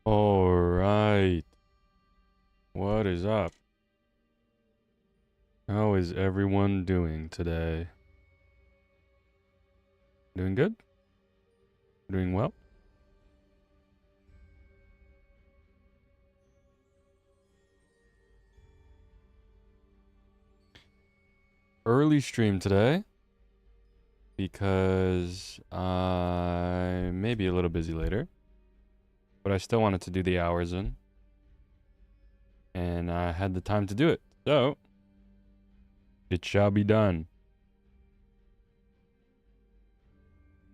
All right. What is up? How is everyone doing today? Doing good? Doing well? Early stream today because I may be a little busy later, but I still wanted to do the hours in, and I had the time to do it, so it shall be done.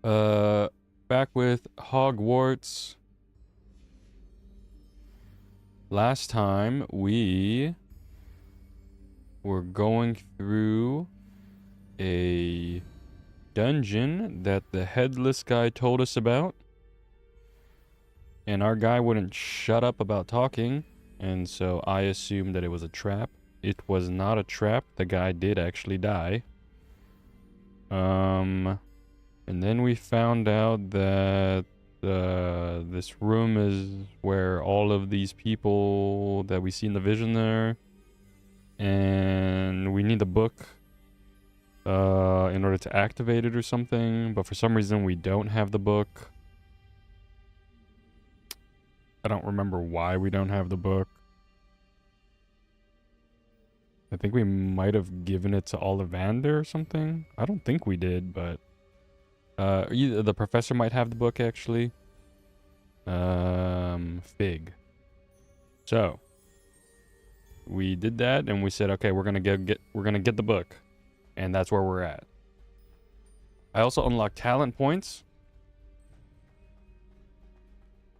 Back with Hogwarts. Last time we were going through a dungeon that the headless guy told us about, and our guy wouldn't shut up about talking, and so I assumed that it was a trap. It was not a trap. The guy did actually die. And then we found out that this room is where all of these people that we see in the vision are, and we need the book in order to activate it or something, but for some reason we don't have the book. I don't remember why we don't have the book. I think we might have given it to Ollivander or something. I don't think we did, but either the professor might have the book actually. Fig. So we did that and we said, okay, we're gonna get the book, and that's where we're at. I also unlocked talent points,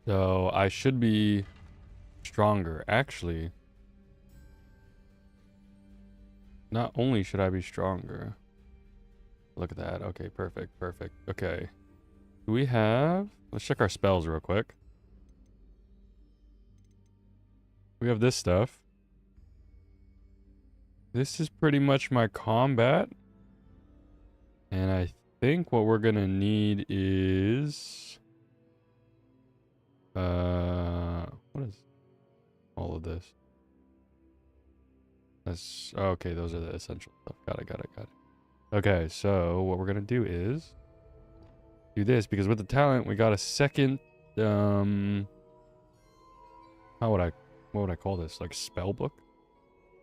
so I should be stronger. Actually, not only should I be stronger. Look at that. Okay, perfect, perfect. Okay. Do we have... Let's check our spells real quick. We have this stuff. This is pretty much my combat. And I think what we're gonna need is... What is all of this? That's... Okay, those are the essential stuff. Got it. Okay, so what we're gonna do is... do this, because with the talent, we got a second... what would I call this? Like, spell book?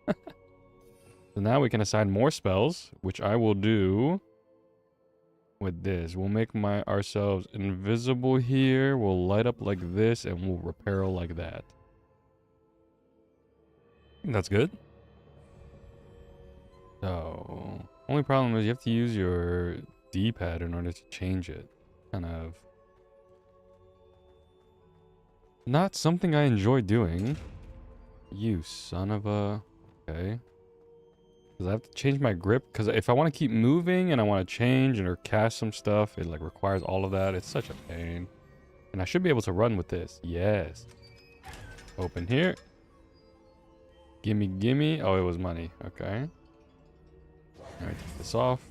So now we can assign more spells, which I will do with this. We'll make ourselves invisible here. We'll light up like this, and we'll repair like that. I think that's good. So, only problem is you have to use your D-pad in order to change it. Kind of not something I enjoy doing. You son of a... Okay. Because I have to change my grip, because if I want to keep moving and I want to change or cast some stuff, it like requires all of that. It's such a pain. And I should be able to run with this. Yes. Open here. Gimme. Oh, it was money. Okay. Alright, take this off.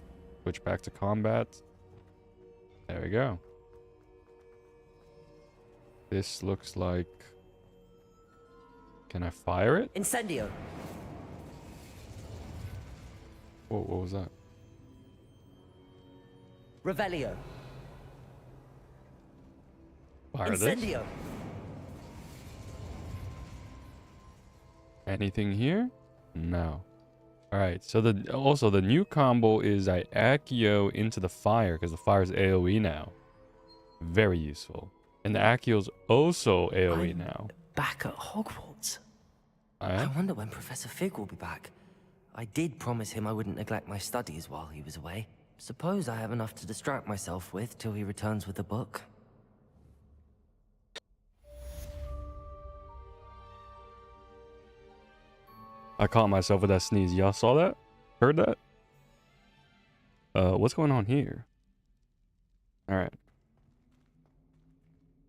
Switch back to combat. There we go. This looks like... Can I fire it? Incendio. Whoa, what was that? Revelio. Fire Incendio. this? Anything here? No. Alright, so the new combo is I Accio into the fire, because the fire is AoE now. Very useful. And the Accio's also AoE now. Back at Hogwarts. I I wonder when Professor Fig will be back. I did promise him I wouldn't neglect my studies while he was away. Suppose I have enough to distract myself with till he returns with the book. caught myself with that sneeze. Y'all saw that? Heard that? What's going on here? Alright.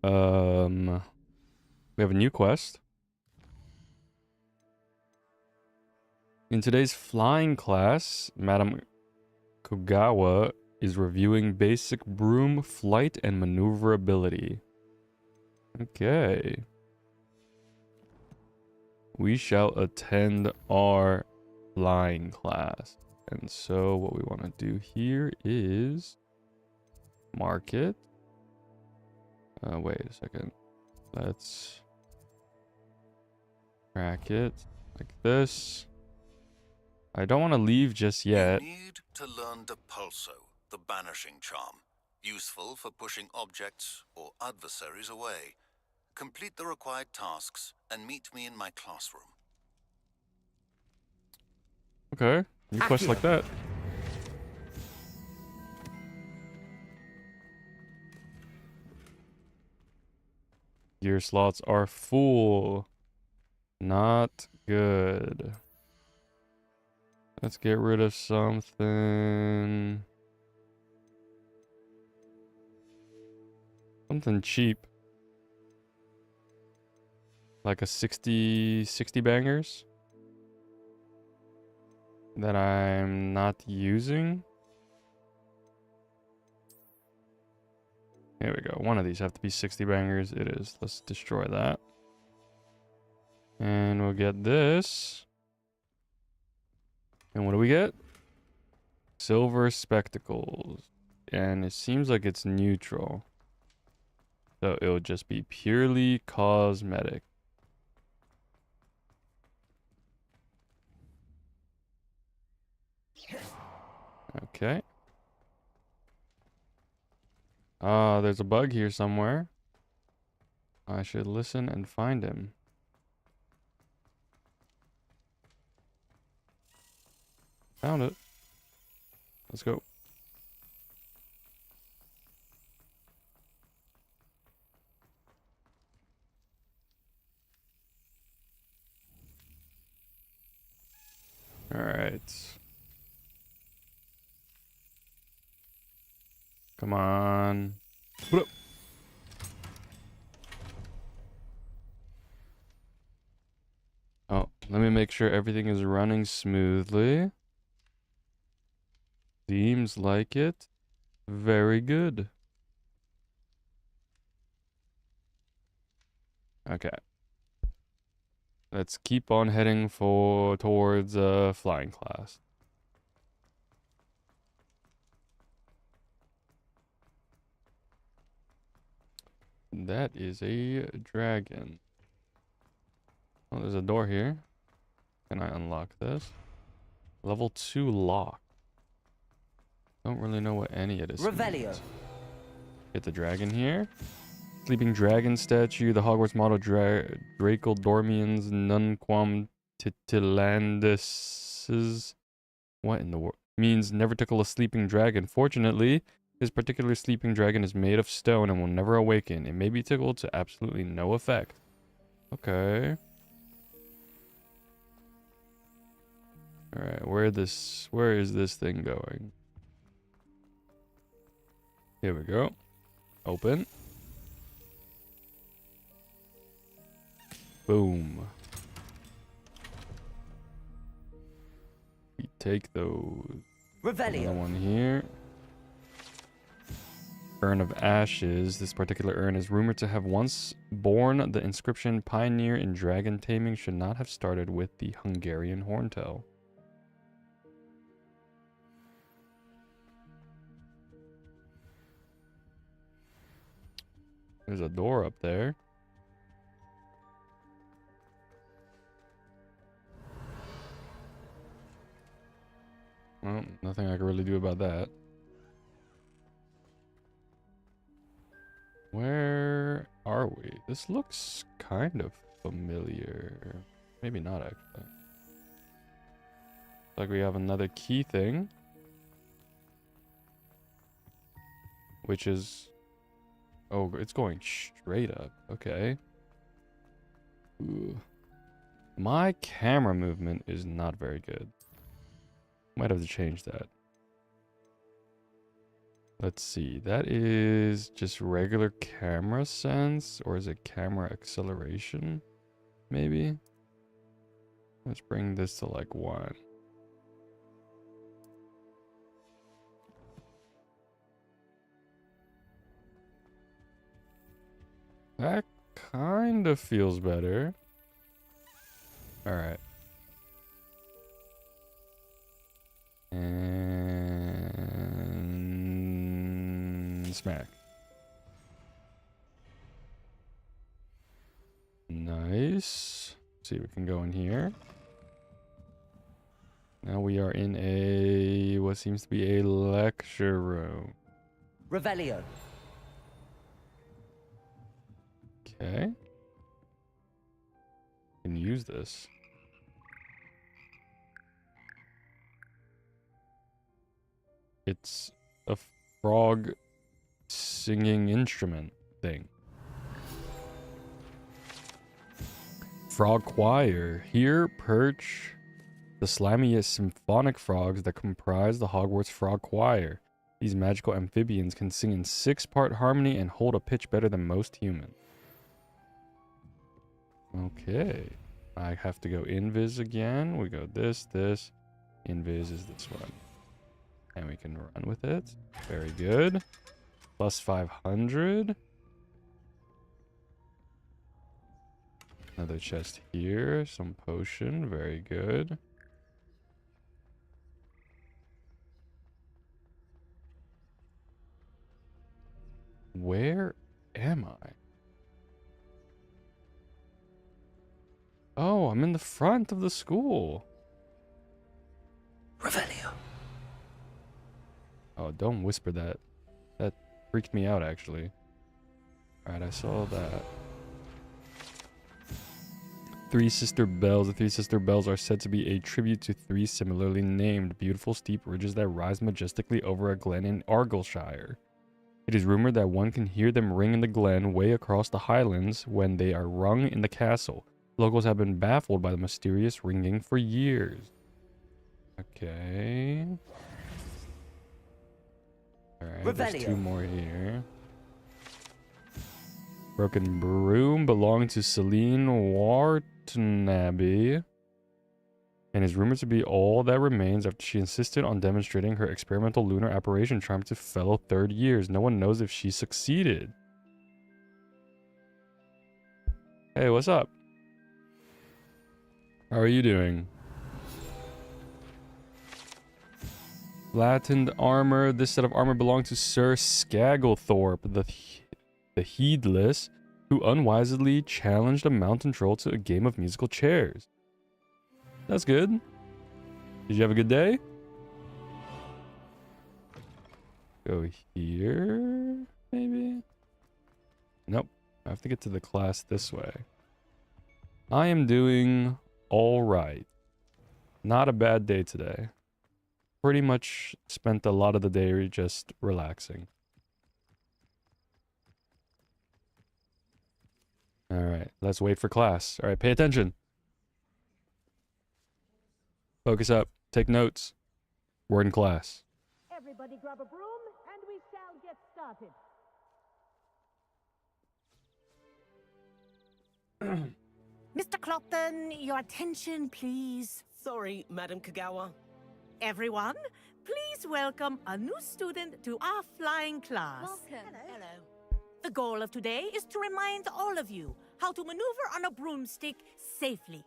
We have a new quest. In today's flying class, Madam Kogawa is reviewing basic broom flight and maneuverability. Okay. we shall attend our flying class. And so what we want to do here is mark it. Wait a second. Let's track it like this. I don't want to leave just yet. You need to learn Depulso, the banishing charm, useful for pushing objects or adversaries away. Complete the required tasks and meet me in my classroom. Okay, request like that. Gear slots are full. Not good. Let's get rid of something. Something cheap. Like a 60 bangers. That I'm not using. Here we go. One of these have to be 60 bangers. It is. Let's destroy that. And we'll get this. And what do we get? Silver spectacles. And it seems like it's neutral. So it'll just be purely cosmetic. Okay. There's a bug here somewhere. I should listen and find him. Found it. Let's go. All right. Come on. What up? Oh, let me make sure everything is running smoothly. Seems like it. Very good. Okay. Let's keep on heading towards flying class. That is a dragon. Oh, there's a door here. Can I unlock this? Level 2 lock. Don't really know what any of this Revelio. means. Get the dragon here. Sleeping dragon statue. The Hogwarts motto. Draco Dormians Nunquam Titilandus. What in the world? Means never tickle a sleeping dragon. Fortunately, this particular sleeping dragon is made of stone and will never awaken. It may be tickled to absolutely no effect. Okay. Alright, where is this thing going? Here we go. Open. Boom. We take those. Revelio. Another one here. Urn of Ashes. This particular urn is rumored to have once borne the inscription "Pioneer in Dragon Taming should not have started with the Hungarian Horntail." There's a door up there. Well, nothing I can really do about that. Where are we? This looks kind of familiar. Maybe not, actually. Looks like we have another key thing. Which is... Oh, it's going straight up. Okay. Ooh. My camera movement is not very good. Might have to change that. Let's see. That is just regular camera sense, or is it camera acceleration? Maybe. Let's bring this to like 1. That kind of feels better. Alright. And smack. Nice. Let's see, we can go in here. Now we are in a what seems to be a lecture room. Revelio. Okay. Can use this. It's a frog singing instrument thing. Frog choir. Here perch the slimiest symphonic frogs that comprise the Hogwarts Frog Choir. These magical amphibians can sing in 6-part harmony and hold a pitch better than most humans. Okay. I have to go invis again. We go this. Invis is this one. And we can run with it. Very good. Plus 500. Another chest here. Some potion. Very good. Where am I? Oh, I'm in the front of the school. Revelio. Oh, don't whisper that. That freaked me out, actually. Alright, I saw that. Three Sister Bells. The Three Sister Bells are said to be a tribute to 3 similarly named beautiful steep ridges that rise majestically over a glen in Argyllshire. It is rumored that one can hear them ring in the glen way across the highlands when they are rung in the castle. Locals have been baffled by the mysterious ringing for years. Okay. Alright, there's 2 more here. Broken broom belonging to Celine Wartnaby and is rumored to be all that remains after she insisted on demonstrating her experimental lunar apparition charm to fellow 3rd years. No one knows if she succeeded. Hey, what's up? How are you doing? Flattened armor. This set of armor belonged to Sir Skagglethorpe, the Heedless, who unwisely challenged a mountain troll to a game of musical chairs. That's good. Did you have a good day? Go here, maybe? Nope. I have to get to the class this way. I am doing all right. Not a bad day today. Pretty much spent a lot of the day just relaxing. All right, let's wait for class. All right, pay attention. Focus up. Take notes. We're in class. Everybody grab a broom and we shall get started. Mr. Clopton, your attention, please. Sorry, Madam Kagawa. Everyone, please welcome a new student to our flying class. Welcome. Hello. The goal of today is to remind all of you how to maneuver on a broomstick safely.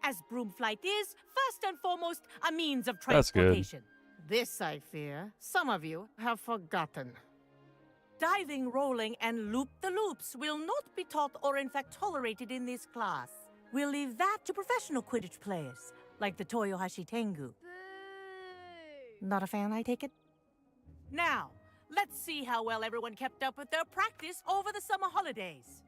As broom flight is, first and foremost, a means of That's good. transportation. This, I fear, some of you have forgotten. Diving, rolling, and loop-the-loops will not be taught or in fact tolerated in this class. We'll leave that to professional Quidditch players, like the Toyohashi Tengu. Boo! Not a fan, I take it? Now, let's see how well everyone kept up with their practice over the summer holidays.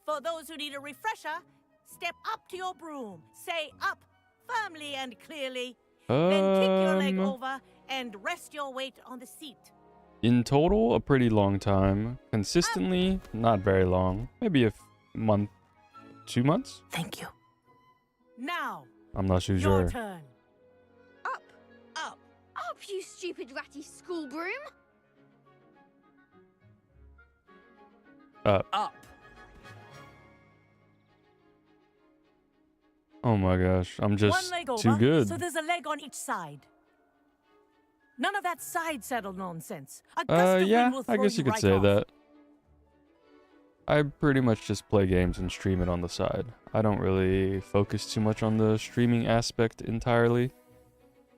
For those who need a refresher, step up to your broom, say up firmly and clearly, then kick your leg over and rest your weight on the seat. In total, a pretty long time. Consistently, not very long. Maybe a month, 2 months? Thank you. Now, I'm not too your sure. turn. Up! Up. Up, you stupid ratty school broom! Up. Oh my gosh, I'm One just leg over, too good. so there's a leg on each side. None of that side saddle nonsense. A gust of Yeah, wind will I throw guess you could right say off. that. I pretty much just play games and stream it on the side. I don't really focus too much on the streaming aspect entirely.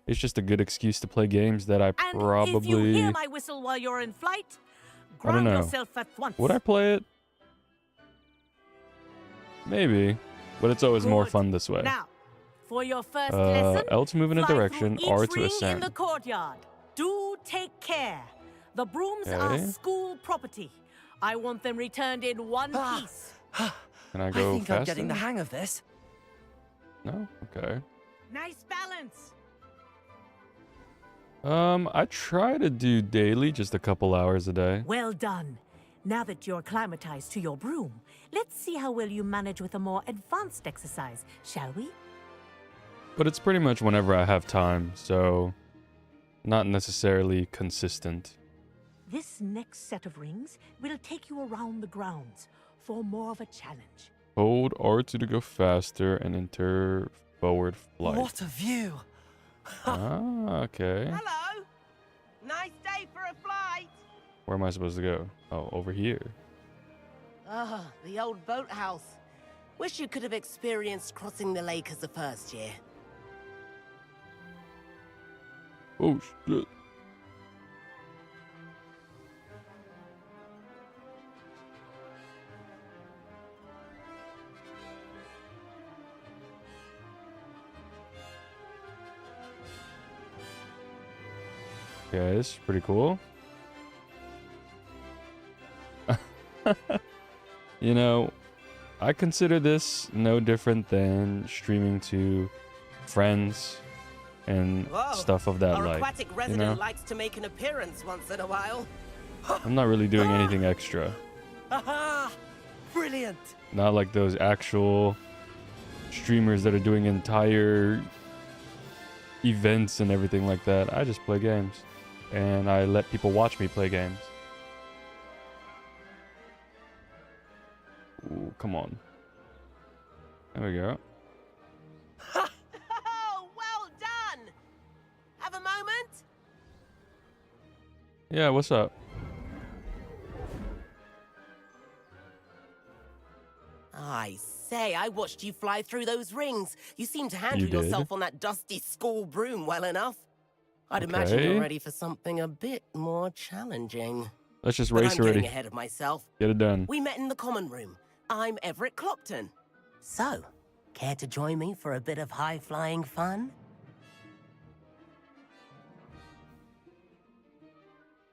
It's just a good excuse to play games that I And probably... if you hear my whistle while you're in flight, I don't ground know. yourself at once. Would I play it? Maybe. But it's always more Good. fun this way. Now, for your first lesson, L to move in a fly direction, through R each to ring in ascend. the courtyard. Do take care. The brooms are Okay. school property. I want them returned in one piece. Can I I go think faster? I'm getting the hang of this. No? Okay. Nice balance. I try to do daily, just a couple hours a day. Well done. Now that you're acclimatized to your broom, let's see how well you manage with a more advanced exercise, shall we? But it's pretty much whenever I have time, so not necessarily consistent. This next set of rings will take you around the grounds for more of a challenge. Hold R2 to go faster and enter forward flight. What a view! Ah, okay. Hello! Nice day for a flight! Where am I supposed to go? Oh, over here. Ah, the old boathouse. Wish you could have experienced crossing the lake as a first year. Oh, shit. Okay, this is pretty cool. You know, I consider this no different than streaming to friends and Whoa, stuff of that Our like. aquatic You resident know, likes to make an appearance once in a while. I'm not really doing anything extra. Haha! Brilliant! Not like those actual streamers that are doing entire events and everything like that. I just play games. And I let people watch me play games. Ooh, come on. There we go. Oh, well done! Have a moment? Yeah, what's up? I say, I watched you fly through those rings. You seem to handle You did? yourself on that dusty school broom well enough. I'd imagine Okay. you're ready for something a bit more challenging. Let's just But race I'm getting already. ahead of myself. Get it done. We met in the common room. I'm Everett Clockton. So, care to join me for a bit of high-flying fun?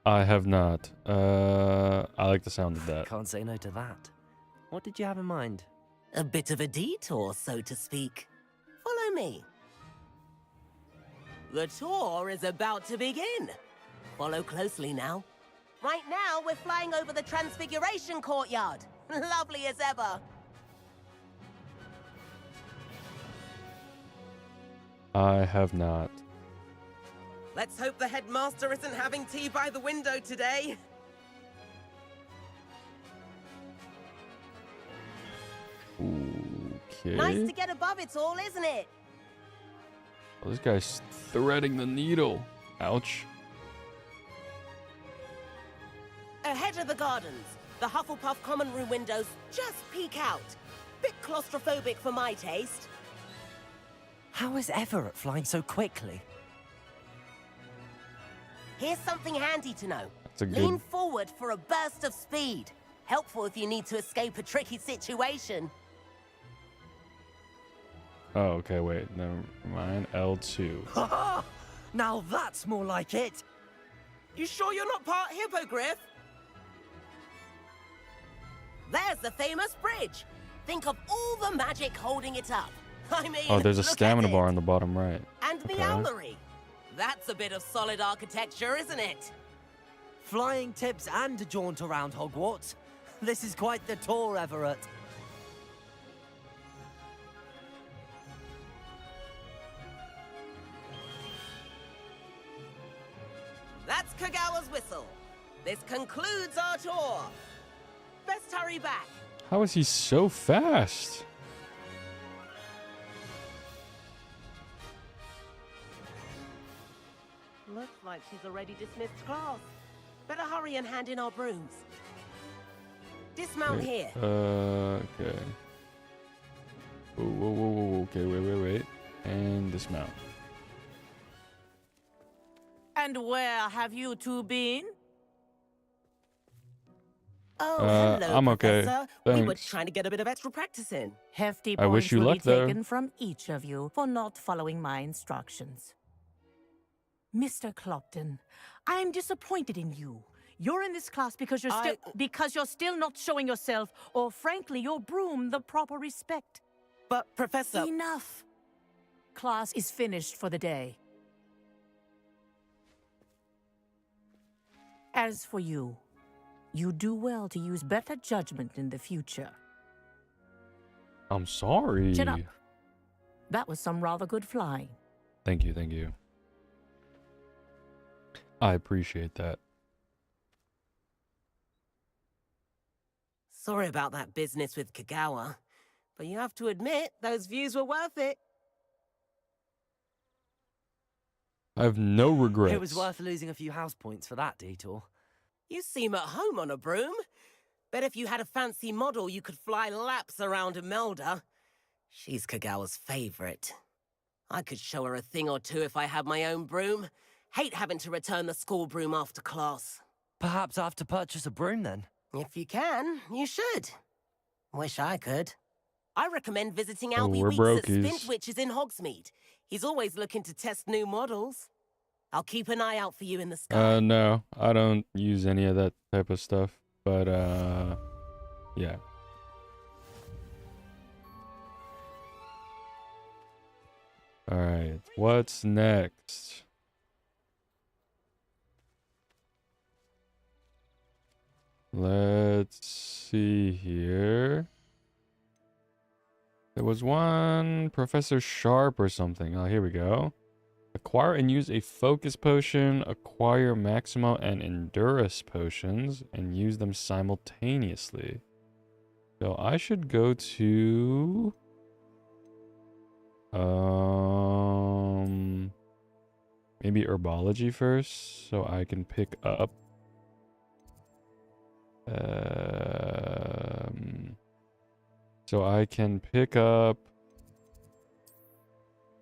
I have not. I like the sound of that. Can't say no to that. What did you have in mind? A bit of a detour, so to speak. Follow me. The tour is about to begin. Follow closely now. Right now, we're flying over the Transfiguration Courtyard. Lovely as ever. I have not. Let's hope the headmaster isn't having tea by the window today. Okay. Nice to get above it all, isn't it? Oh, this guy's threading the needle. Ouch. Ahead of the gardens, the Hufflepuff common room windows just peek out. Bit claustrophobic for my taste. How is Everett flying so quickly? Here's something handy to know. That's a Lean good... forward for a burst of speed. Helpful if you need to escape a tricky situation. Oh, okay, wait. Never mind. L2. Ha! Now that's more like it. You sure you're not part hippogriff? There's the famous bridge. Think of all the magic holding it up. I mean, Oh, there's a look at stamina it. bar on the bottom right. And the Okay. owlery. That's a bit of solid architecture, isn't it? Flying tips and a jaunt around Hogwarts. This is quite the tour, Everett. That's Kagawa's whistle. This concludes our tour. Best hurry back. How is he so fast? Looks like she's already dismissed class. Better hurry and hand in our brooms. Dismount here. Okay. Whoa, whoa, whoa, whoa. Okay, wait. And dismount. And where have you two been? Oh, hello, I'm okay. Professor. We were Thanks. trying to get a bit of extra practice in. Hefty I wish points you will luck, be though. taken from each of you for not following my instructions. Mr. Clopton, I am disappointed in you. You're in this class because you're still not showing yourself, or frankly, your broom the proper respect. But, Professor... Enough. Class is finished for the day. As for you, you do well to use better judgment in the future. I'm sorry. Chin up. That was some rather good flying. Thank you. I appreciate that. Sorry about that business with Kagawa, but you have to admit, those views were worth it. I have no regrets. It was worth losing a few house points for that detour. You seem at home on a broom. Bet if you had a fancy model, you could fly laps around Imelda. She's Kagawa's favorite. I could show her a thing or two if I had my own broom. Hate having to return the school broom after class. Perhaps I have to purchase a broom then. If you can, you should. Wish I could. I recommend visiting Oh, Albie we're Weeks at brokies. Spintwitches in Hogsmeade. He's always looking to test new models. I'll keep an eye out for you in the sky. No, I don't use any of that type of stuff. But, yeah. Alright, what's next? Let's see here. There was one Professor Sharp or something. Oh, here we go. Acquire and use a focus potion, acquire Maximo and Endurus potions, and use them simultaneously. So I should go to... maybe Herbology first, so I can pick up... so I can pick up...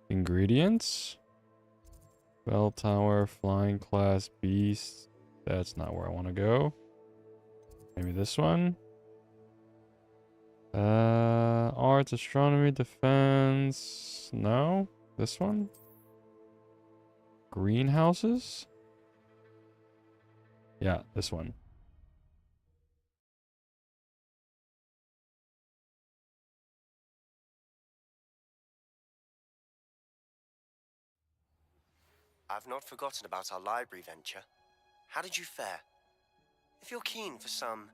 ingredients? Bell Tower, Flying Class, Beast. That's not where I want to go. Maybe this one. Arts, Astronomy, Defense. No? This one? Greenhouses? Yeah, this one. I've not forgotten about our library venture. How did you fare? If you're keen for some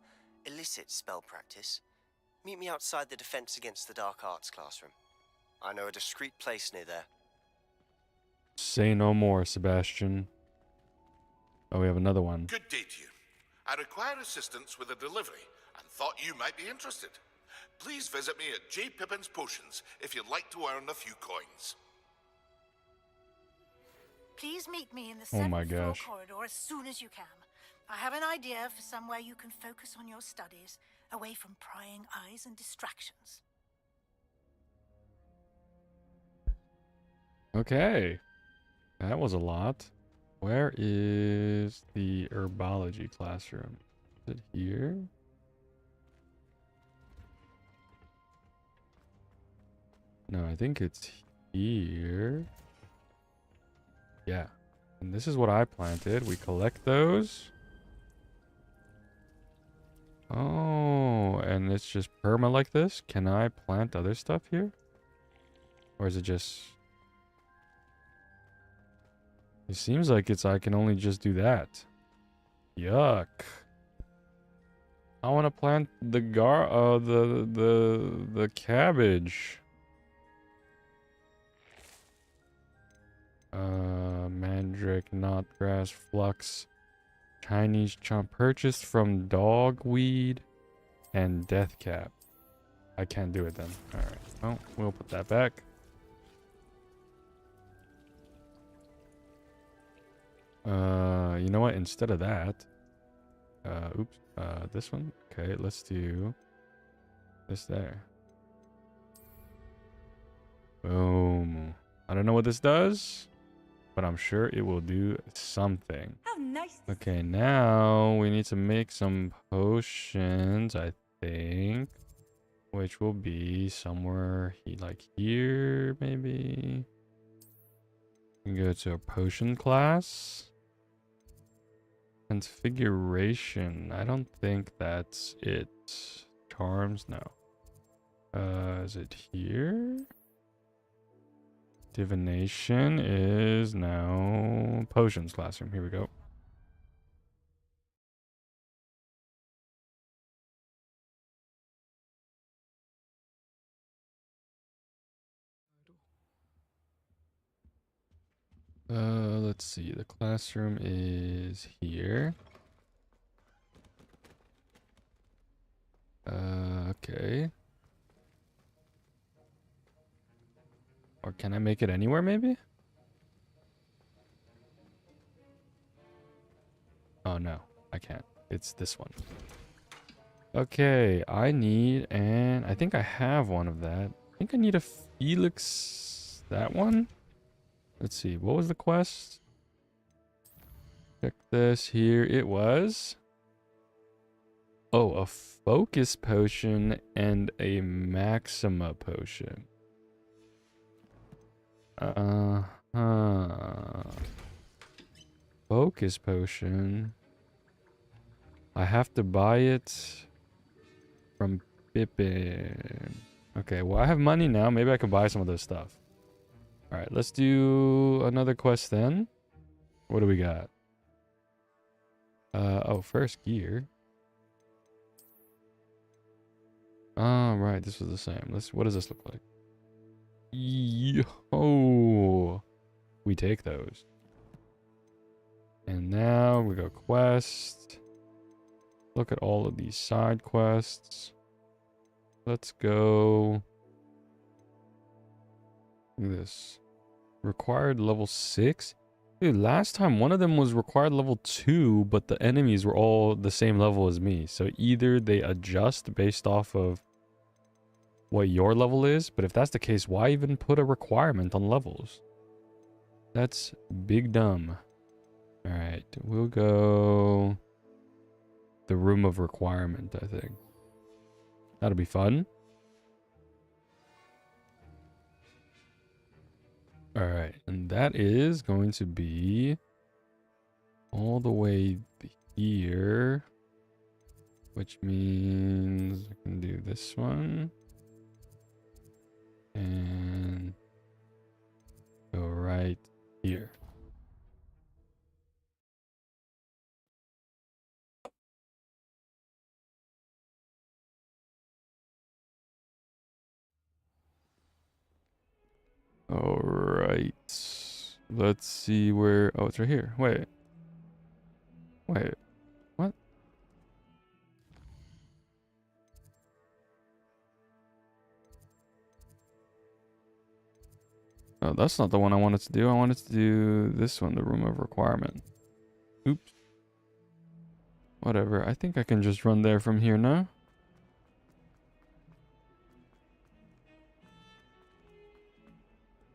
illicit spell practice, meet me outside the Defense Against the Dark Arts classroom. I know a discreet place near there. Say no more, Sebastian. Oh, we have another one. Good day to you. I require assistance with a delivery and thought you might be interested. Please visit me at J. Pippin's Potions if you'd like to earn a few coins. Please meet me in the Oh my 7th floor gosh. corridor as soon as you can. I have an idea for somewhere you can focus on your studies, away from prying eyes and distractions. Okay. That was a lot. Where is the Herbology classroom? Is it here? No, I think it's here. Yeah. And this is what I planted. We collect those. Oh, and it's just perma like this? Can I plant other stuff here? Or is it just... It seems like I can only just do that. Yuck. I want to plant the the cabbage. Mandrake, knotgrass, flux, Chinese chomp purchased from dogweed and deathcap. I can't do it then. Alright. Well, we'll put that back. You know what? Instead of that, Oops. This one. Okay, let's do this there. Boom. I don't know what this does, but I'm sure it will do something. How nice. Okay, now we need to make some potions, I think, which will be somewhere like here, maybe. We can go to a potion class. Configuration. I don't think that's it. Charms, no. Is it here? Divination is now potions classroom. Here we go. Let's see. The classroom is here. Okay. Or can I make it anywhere, maybe? Oh, no. I can't. It's this one. Okay. I need... And I think I have one of that. I think I need a Felix... That one? Let's see. What was the quest? Check this here. It was... Oh, a focus potion and a maxima potion. Focus potion. I have to buy it from Pippin. Okay, well, I have money now. Maybe I can buy some of this stuff. All right, let's do another quest then. What do we got? Oh, first gear. Oh, right. This was the same. What does this look like? Yo, we take those. And now we go quest. Look at all of these side quests. Let's go. Look at this. Required level 6. Dude, last time one of them was required level 2, but the enemies were all the same level as me. So either they adjust based off of what your level is, but if that's the case, why even put a requirement on levels? That's big dumb. All right, we'll go the room of requirement, I think. That'll be fun. All right, and that is going to be all the way here, which means I can do this one and go right here. All right. Let's see where... Oh, it's right here. Wait. What? Oh, that's not the one I wanted to do. I wanted to do this one, the room of requirement. Oops. Whatever. I think I can just run there from here now.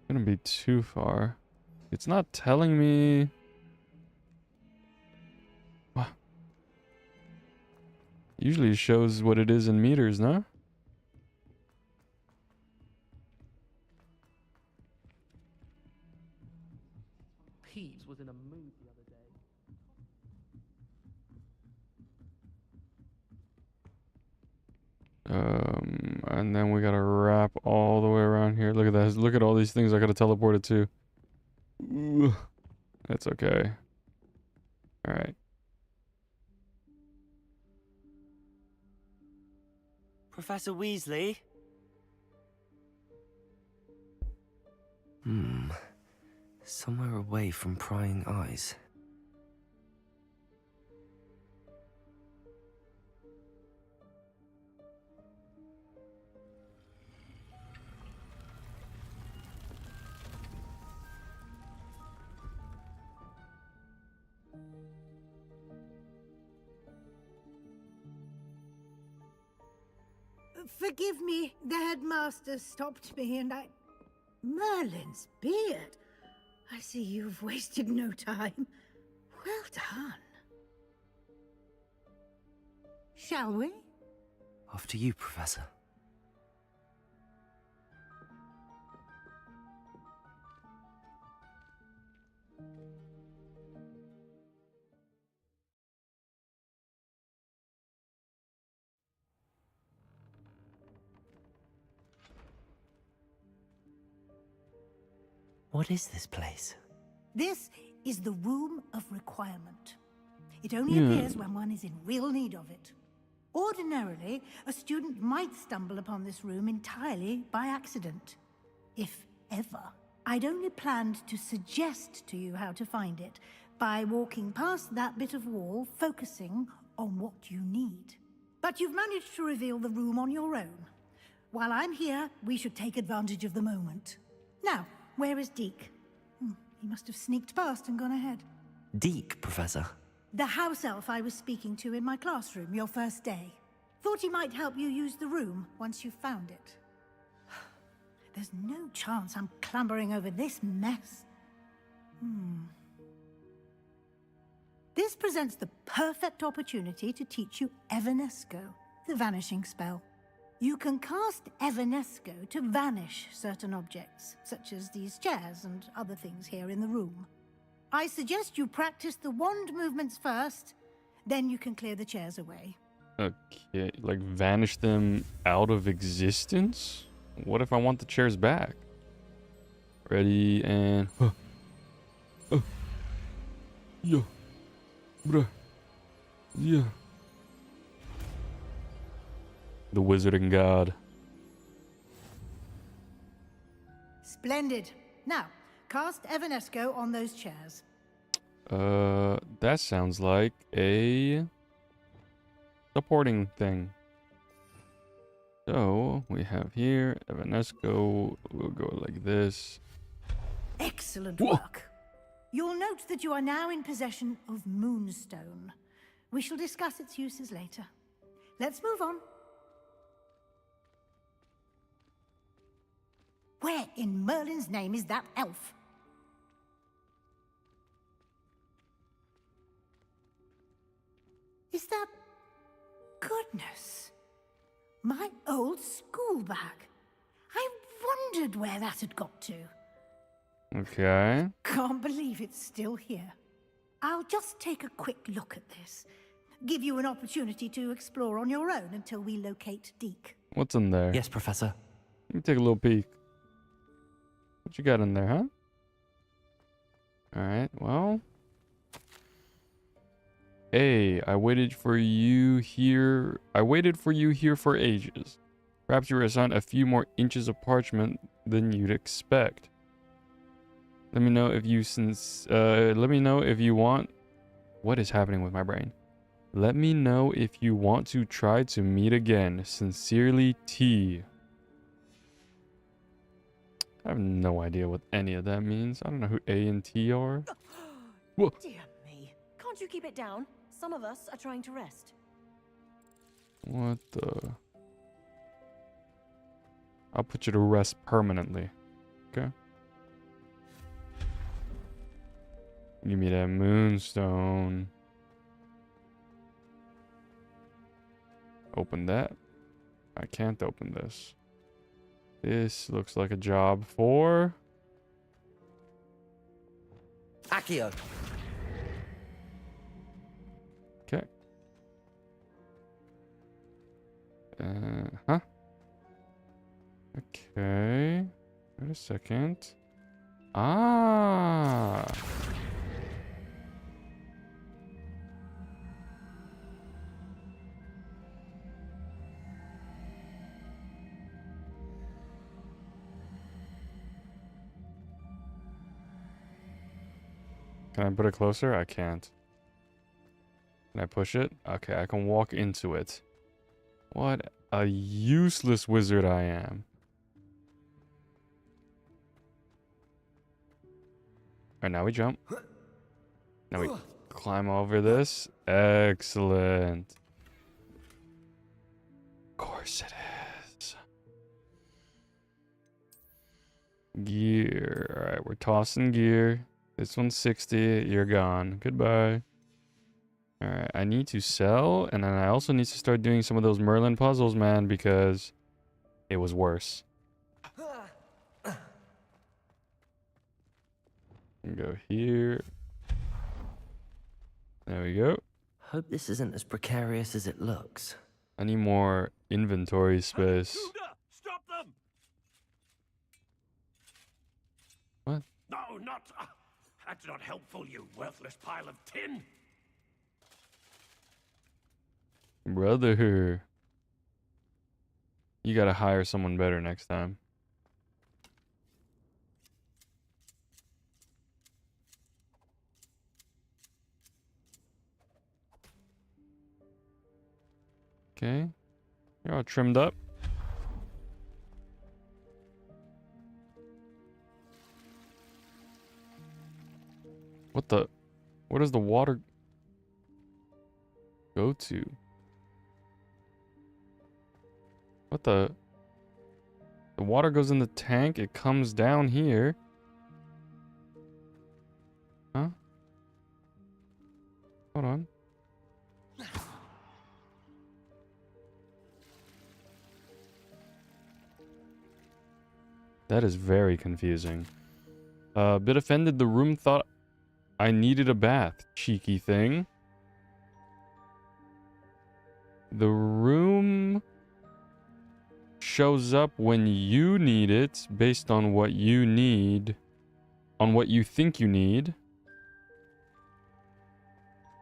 Gonna be too far. It's not telling me. What? Usually it shows what it is in meters, no? Peeves was in a mood the other day. And then we gotta wrap all the way around here. Look at that. Look at all these things I gotta teleport it to. Ooh, that's okay. All right. Professor Weasley? Somewhere away from prying eyes. Forgive me, the headmaster stopped me and I... Merlin's beard. I see you've wasted no time. Well done. Shall we? After you, Professor. What is this place? This is the Room of Requirement. It only appears when one is in real need of it. Ordinarily, a student might stumble upon this room entirely by accident. If ever. I'd only planned to suggest to you how to find it by walking past that bit of wall, focusing on what you need. But you've managed to reveal the room on your own. While I'm here, we should take advantage of the moment. Now, where is Deke? He must have sneaked past and gone ahead. Deke, Professor. The house elf I was speaking to in my classroom your first day. Thought he might help you use the room once you found it. There's no chance I'm clambering over this mess. This presents the perfect opportunity to teach you Evanesco, the vanishing spell. You can cast Evanesco to vanish certain objects, such as these chairs and other things here in the room. I suggest you practice the wand movements first, then you can clear the chairs away. Okay, like vanish them out of existence? What if I want the chairs back? Ready and... Yeah. Bruh. Yeah. The wizarding god. Splendid. Now, cast Evanesco on those chairs. That sounds like a supporting thing. So, we have here, Evanesco, we'll go like this. Excellent work. You'll note that you are now in possession of Moonstone. We shall discuss its uses later. Let's move on. Where in Merlin's name is that elf? Is that... Goodness. My old school bag. I wondered where that had got to. Okay. Can't believe it's still here. I'll just take a quick look at this. Give you an opportunity to explore on your own until we locate Deke. What's in there? Yes, Professor. Let me take a little peek. What you got in there, huh? Alright, well. Hey, I waited for you here for ages. Perhaps you were assigned a few more inches of parchment than you'd expect. Let me know if you want... What is happening with my brain? Let me know if you want to try to meet again. Sincerely, T. I have no idea what any of that means. I don't know who A and T are. Whoa. Dear me. Can't you keep it down? Some of us are trying to rest. What the... I'll put you to rest permanently. Okay? Give me that moonstone. Open that. I can't open this. This looks like a job for... Accio. Okay. Huh? Okay. Wait a second. Ah! Can I put it closer? I can't. Can I push it? Okay, I can walk into it. What a useless wizard I am. Alright, now we jump. Now we climb over this. Excellent. Of course it Gear. All right, we're tossing gear. This one's 60. You're gone. Goodbye. All right, I need to sell, and then I also need to start doing some of those Merlin puzzles, man, because it was worse. Go here. There we go. Hope this isn't as precarious as it looks. I need more inventory space. Stop them! What? No, not. That's not helpful, you worthless pile of tin. Brother. You gotta hire someone better next time. Okay. You're all trimmed up. What the? Where does the water go to? What the? The water goes in the tank. It comes down here. Huh? Hold on. That is very confusing. A bit offended. The room thought I needed a bath. Cheeky thing. The room shows up when you need it based on what you need. On what you think you need.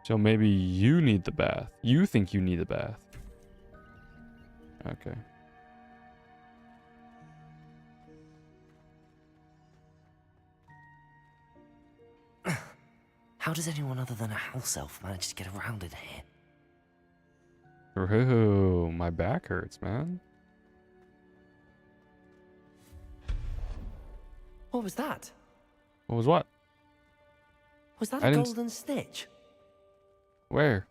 So maybe you need the bath. You think you need the bath. Okay. How does anyone other than a house elf manage to get around in here? Oh, my back hurts, man. What was that? What was what? Was that I a didn't golden snitch? Where?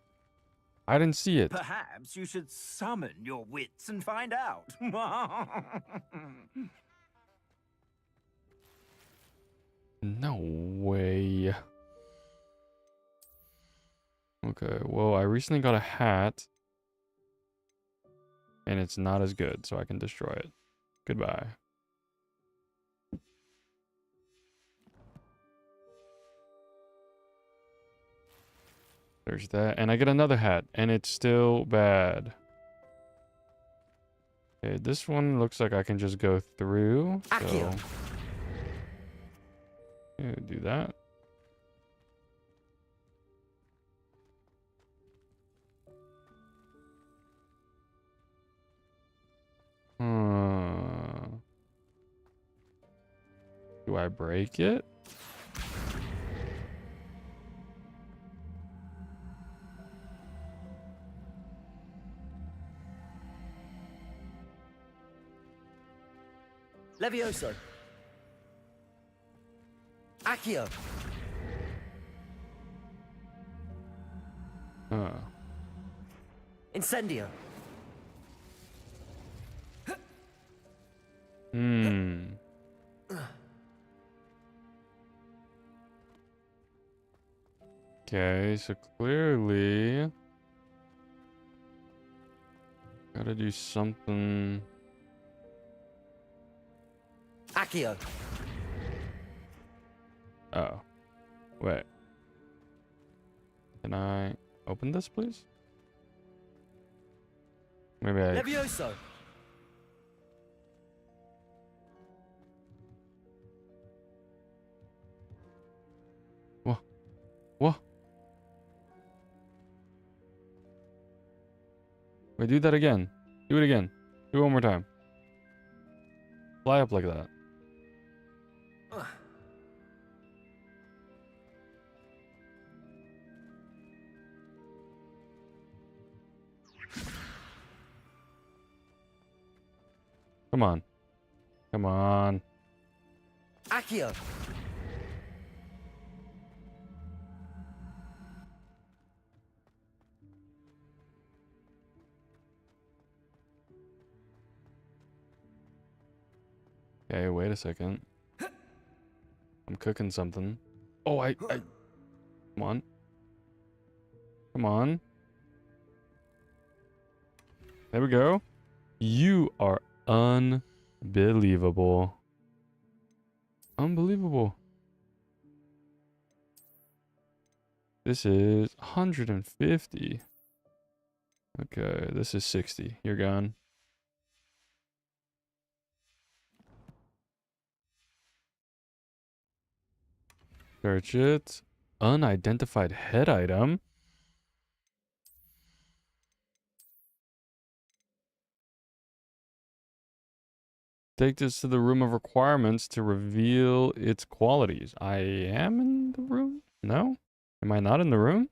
I didn't see it. Perhaps you should summon your wits and find out. No way. Okay, well, I recently got a hat. And it's not as good, so I can destroy it. Goodbye. There's that. And I get another hat, and it's still bad. Okay, this one looks like I can just go through. So yeah, do that. Do I break it? Levioso. Accio. Incendio. Okay, so clearly gotta do something. Accio. Oh, wait. Can I open this, please? Maybe I. Levioso. What? What? Wait, do that again. Do it again. Do it one more time. Fly up like that. Come on. Come on. Accio. Okay, wait a second. I'm cooking something. Oh, I come on. Come on. There we go. You are unbelievable. Unbelievable. This is 150. Okay, this is 60. You're gone. Search it. Unidentified head item. Take this to the room of requirements to reveal its qualities. I am in the room? No? Am I not in the room?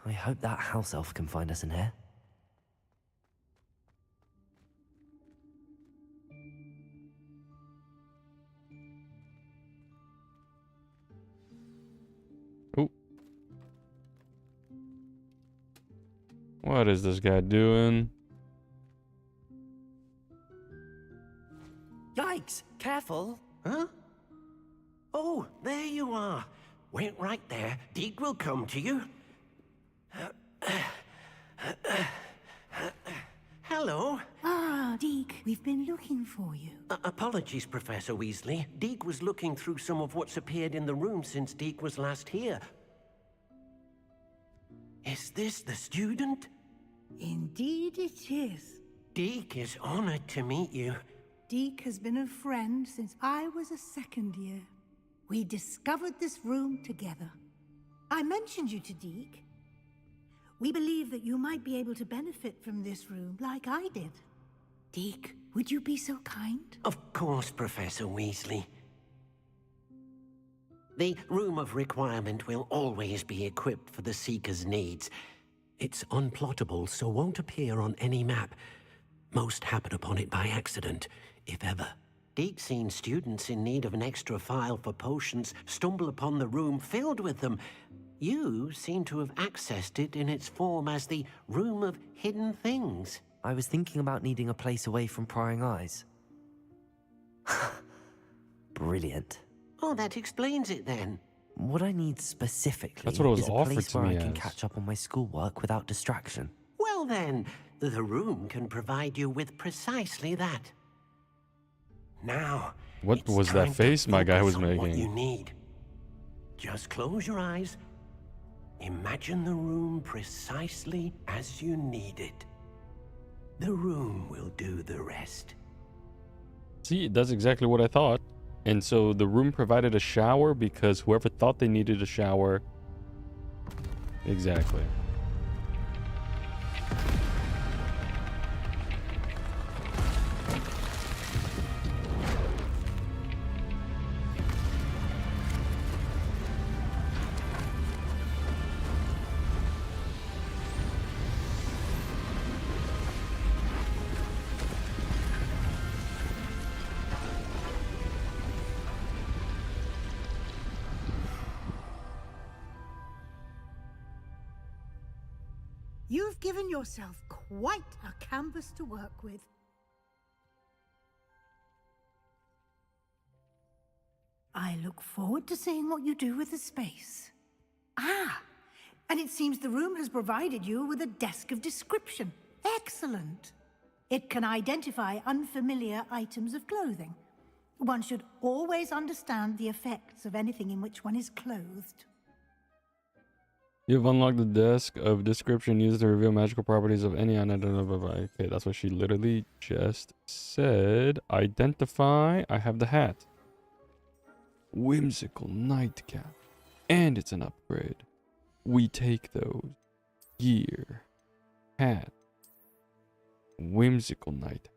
I hope that house elf can find us in here. Oh. What is this guy doing? Yikes! Careful! Huh? Oh, there you are. Wait right there. Deke will come to you. Hello. Ah, Deke, we've been looking for you. Apologies, Professor Weasley. Deke was looking through some of what's appeared in the room since Deke was last here. Is this the student? Indeed it is. Deke is honored to meet you. Deke has been a friend since I was a second year. We discovered this room together. I mentioned you to Deke. We believe that you might be able to benefit from this room like I did. Deke, would you be so kind? Of course, Professor Weasley. The Room of Requirement will always be equipped for the Seeker's needs. It's unplottable, so won't appear on any map. Most happen upon it by accident, if ever. Deke's seen students in need of an extra file for potions stumble upon the room filled with them. You seem to have accessed it in its form as the Room of Hidden Things. I was thinking about needing a place away from prying eyes. Brilliant. Oh, that explains it then. What I need specifically That's what it was is a offered place to where me I can as. catch up on my schoolwork without distraction. Well then, the room can provide you with precisely that. Now, What it's was that time to face my guy was focus on what you making? need. Just close your eyes. Imagine the room precisely as you need it. The room will do the rest. See, that's exactly what I thought. And so the room provided a shower because whoever thought they needed a shower. Exactly. You've given yourself quite a canvas to work with. I look forward to seeing what you do with the space. Ah, and it seems the room has provided you with a desk of description. Excellent. It can identify unfamiliar items of clothing. One should always understand the effects of anything in which one is clothed. You've unlocked the desk of description used to reveal magical properties of any unidentified. Okay, that's what she literally just said. Identify. I have the hat. Whimsical nightcap. And it's an upgrade. We take those. Gear. Hat. Whimsical night.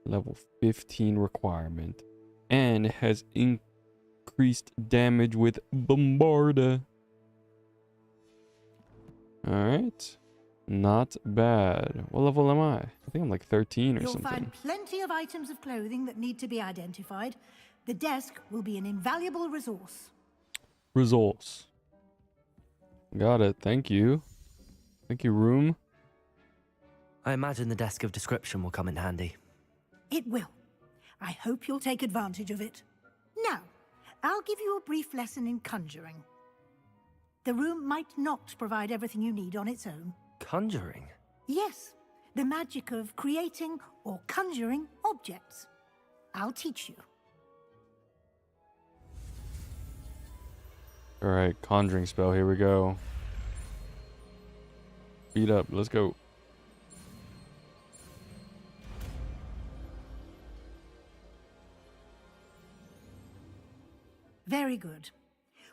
Level 15 requirement. And it has increased damage with Bombarda. Alright. Not bad. What level am I? I think I'm like 13 or You'll something. find plenty of items of clothing that need to be identified. The desk will be an invaluable resource. Results. Got it. Thank you. Thank you, room. I imagine the desk of description will come in handy. It will. I hope you'll take advantage of it. Now, I'll give you a brief lesson in conjuring. The room might not provide everything you need on its own. Conjuring? Yes, the magic of creating or conjuring objects. I'll teach you. Alright, conjuring spell, here we go. Beat up, let's go. Very good.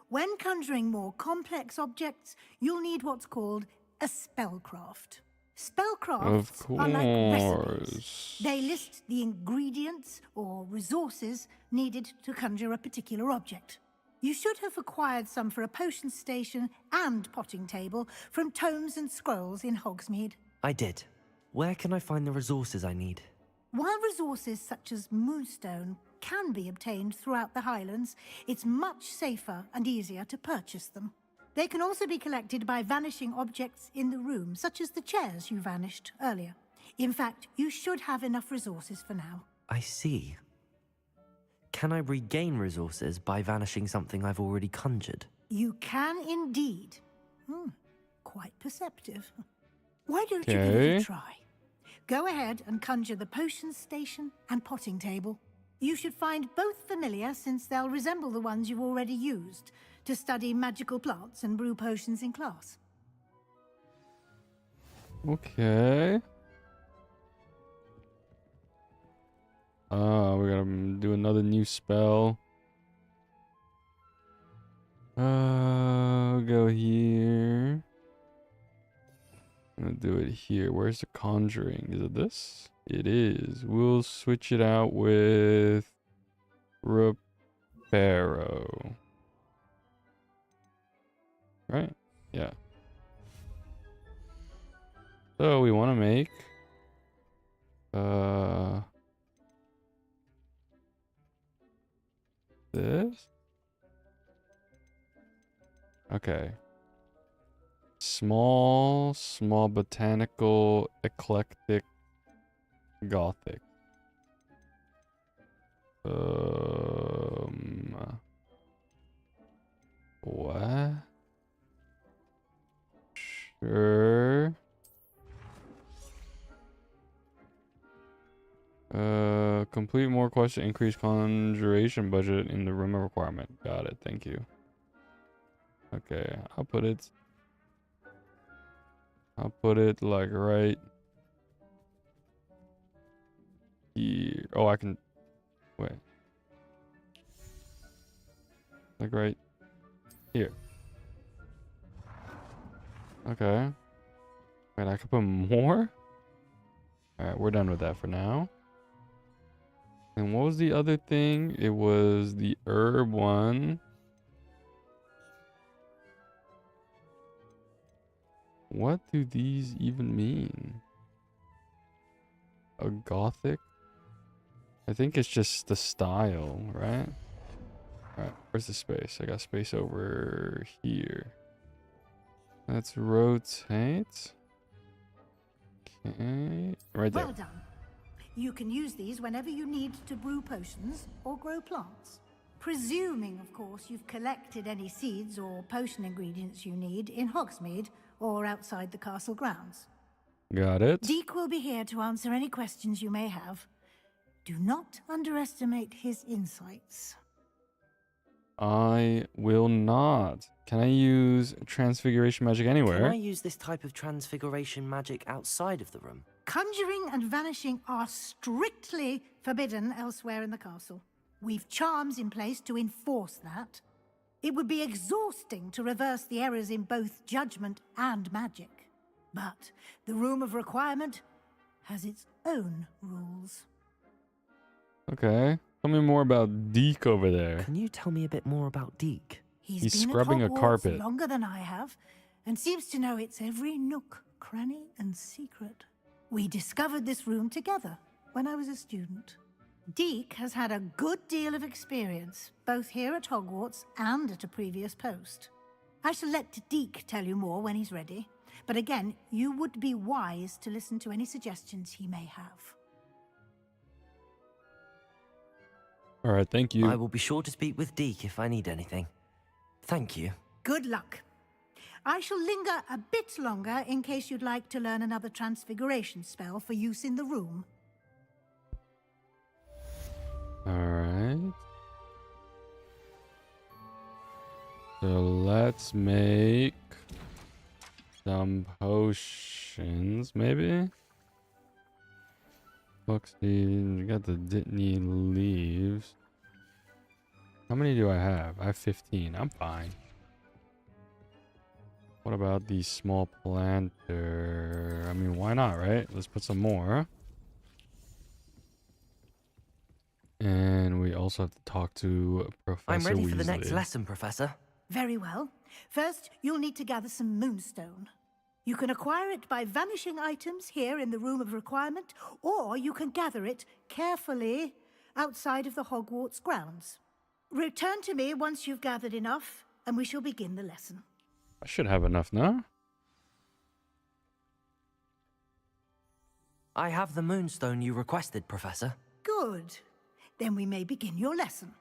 When conjuring more complex objects, you'll need what's called a spellcraft. Spellcrafts are like recipes. They list the ingredients or resources needed to conjure a particular object. You should have acquired some for a potion station and potting table from tomes and scrolls in Hogsmeade. I did. Where can I find the resources I need? While resources such as moonstone can be obtained throughout the Highlands, it's much safer and easier to purchase them. They can also be collected by vanishing objects in the room, such as the chairs you vanished earlier. In fact, you should have enough resources for now. I see. Can I regain resources by vanishing something I've already conjured? You can indeed. Quite perceptive. Why don't you give it a try? Go ahead and conjure the potion station and potting table. You should find both familiar, since they'll resemble the ones you've already used to study magical plants and brew potions in class. Okay. We gotta do another new spell. Go here. I'm gonna do it here. Where's the conjuring? Is it this? It is. We'll switch it out with Reparo. Right? Yeah. So we want to make this. Okay. Small botanical eclectic gothic. What? Sure. Complete more quests to increase conjuration budget in the room of requirement. Got it. Thank you. Okay, I'll put it like right here. Oh, I can wait. Like right here. Okay. Wait, I could put more? Alright, we're done with that for now. And what was the other thing? It was the herb one. What do these even mean? A gothic? I think it's just the style, right? Alright, where's the space? I got space over here. Let's rotate. Okay, right there. Well done. You can use these whenever you need to brew potions or grow plants. Presuming, of course, you've collected any seeds or potion ingredients you need in Hogsmeade or outside the castle grounds. Got it. Deek will be here to answer any questions you may have. Do not underestimate his insights. I will not. Can I use transfiguration magic anywhere? Can I use this type of transfiguration magic outside of the room? Conjuring and vanishing are strictly forbidden elsewhere in the castle. We've charms in place to enforce that. It would be exhausting to reverse the errors in both judgment and magic. But the Room of Requirement has its own rules. Okay. Tell me more about Deke over there. Can you tell me a bit more about Deke? He's been scrubbing a carpet longer than I have, and seems to know its every nook, cranny, and secret. We discovered this room together when I was a student. Deke has had a good deal of experience, both here at Hogwarts and at a previous post. I shall let Deke tell you more when he's ready, but again, you would be wise to listen to any suggestions he may have. All right, thank you. I will be sure to speak with Deke if I need anything. Thank you. Good luck. I shall linger a bit longer in case you'd like to learn another transfiguration spell for use in the room. All right. So let's make some potions, maybe? Buxty, we got the Dittany leaves. How many do I have? I have 15. I'm fine. What about the small planter? I mean, why not, right? Let's put some more. And we also have to talk to Professor I'm ready Weasley. for the next lesson, Professor. Very well. First, you'll need to gather some moonstone. You can acquire it by vanishing items here in the Room of Requirement, or you can gather it carefully outside of the Hogwarts grounds. Return to me once you've gathered enough, and we shall begin the lesson. I should have enough now. I have the moonstone you requested, Professor. Good. Then we may begin your lesson.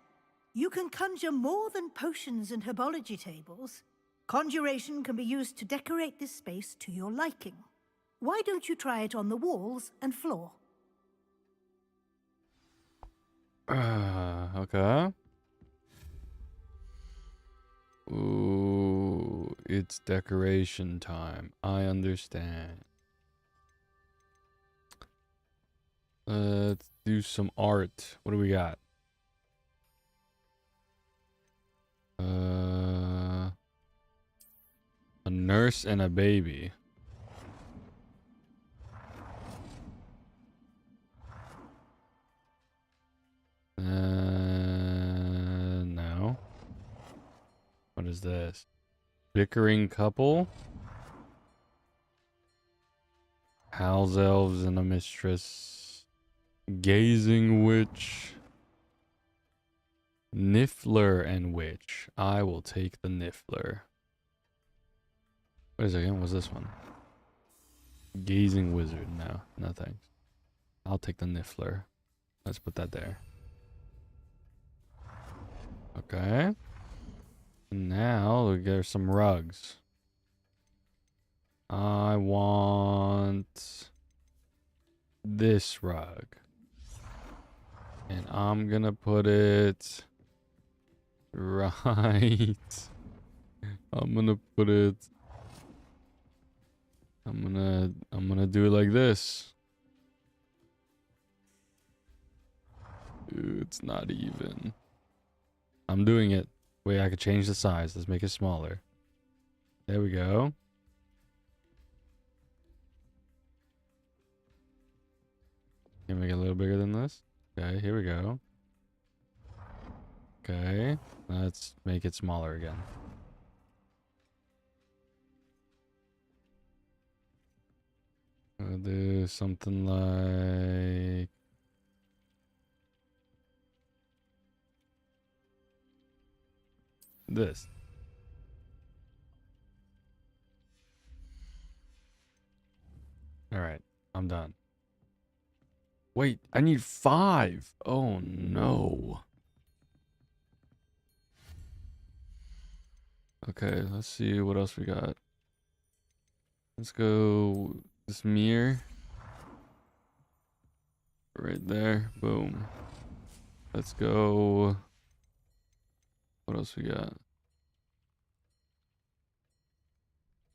You can conjure more than potions and herbology tables. Conjuration can be used to decorate this space to your liking. Why don't you try it on the walls and floor? Okay. Ooh, it's decoration time. I understand. Let's do some art. What do we got? A nurse and a baby. No. What is this? Bickering couple? House elves and a mistress. Gazing witch. Niffler and witch. I will take the Niffler. What is it again? What's this one? Gazing wizard. No, no thanks. I'll take the Niffler. Let's put that there. Okay. Now there's some rugs. I want this rug. And I'm gonna put it right. I'm gonna put it. I'm gonna do it like this. It's not even. I'm doing it. Wait, I could change the size. Let's make it smaller. There we go. Can we make it a little bigger than this? Okay, here we go. Okay, let's make it smaller again. I'll do something like this. All right, I'm done. Wait, I need 5. Oh no. Okay, let's see what else we got. Let's go this mirror. Right there. Boom. Let's go. What else we got?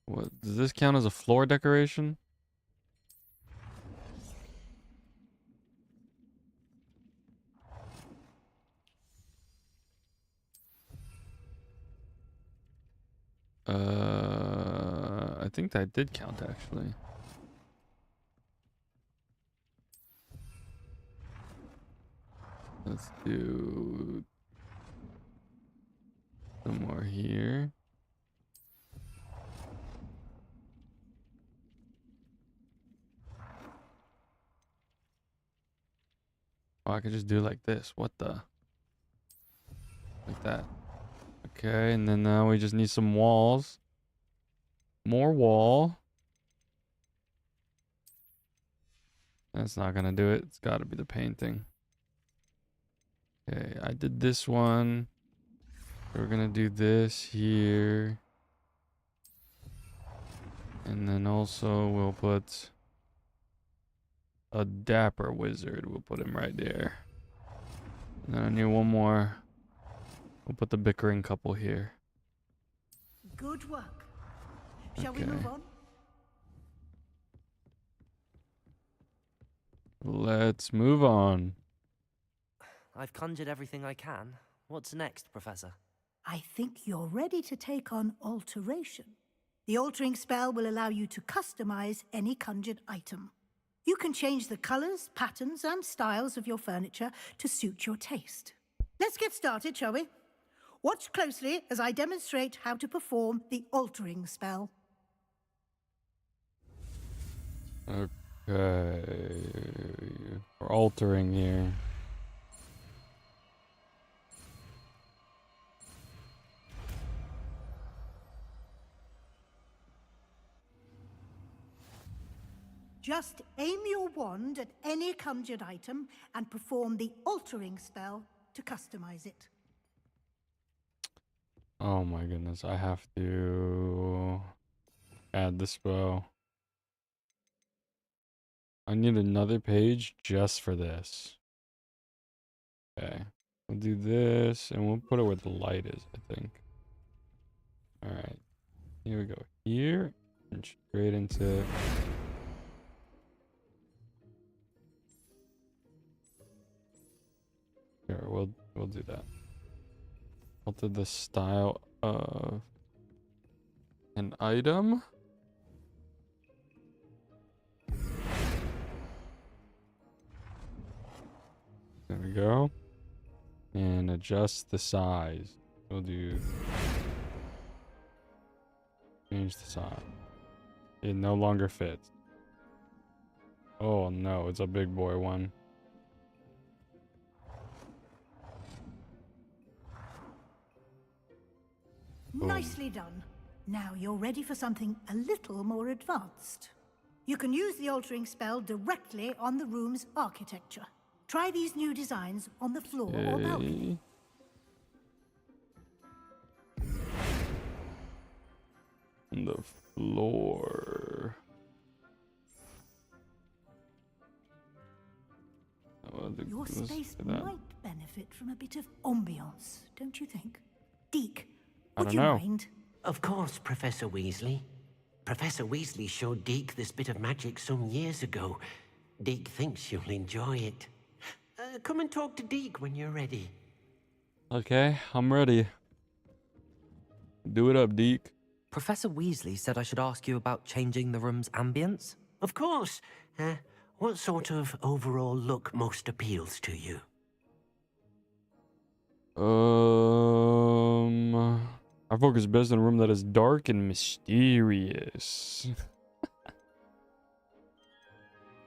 What does this count as a floor decoration? I think that did count actually. Let's do some more here. Oh, I could just do it like this. What the? Like that. Okay, and then now we just need some walls. More wall. That's not gonna do it. It's gotta be the painting. Okay, I did this one. We're gonna do this here. And then also we'll put a dapper wizard. We'll put him right there. And then I need one more. We'll put the bickering couple here. Good work. Shall we Okay. move on? Let's move on. I've conjured everything I can. What's next, Professor? I think you're ready to take on alteration. The altering spell will allow you to customize any conjured item. You can change the colors, patterns, and styles of your furniture to suit your taste. Let's get started, shall we? Watch closely as I demonstrate how to perform the altering spell. Okay. We're altering here. Just aim your wand at any conjured item and perform the altering spell to customize it. Oh my goodness, I have to add the spell. I need another page just for this. Okay. We'll do this and we'll put it where the light is, I think. Alright. Here we go. Here and straight into here, we'll do that. Alter the style of an item. There we go. And adjust the size. We'll do change the size. It no longer fits. Oh no, it's a big boy one. Nicely done. Now you're ready for something a little more advanced. You can use the altering spell directly on the room's architecture. Try these new designs on the floor or balcony. On the floor. Your space might benefit from a bit of ambiance, don't you think? Deke, would you mind? Of course, Professor Weasley. Professor Weasley showed Deke this bit of magic some years ago. Deke thinks you'll enjoy it. Come and talk to Deke when you're ready. Okay, I'm ready. Do it up, Deke. Professor Weasley said I should ask you about changing the room's ambience. Of course. What sort of overall look most appeals to you? I focus best on a room that is dark and mysterious.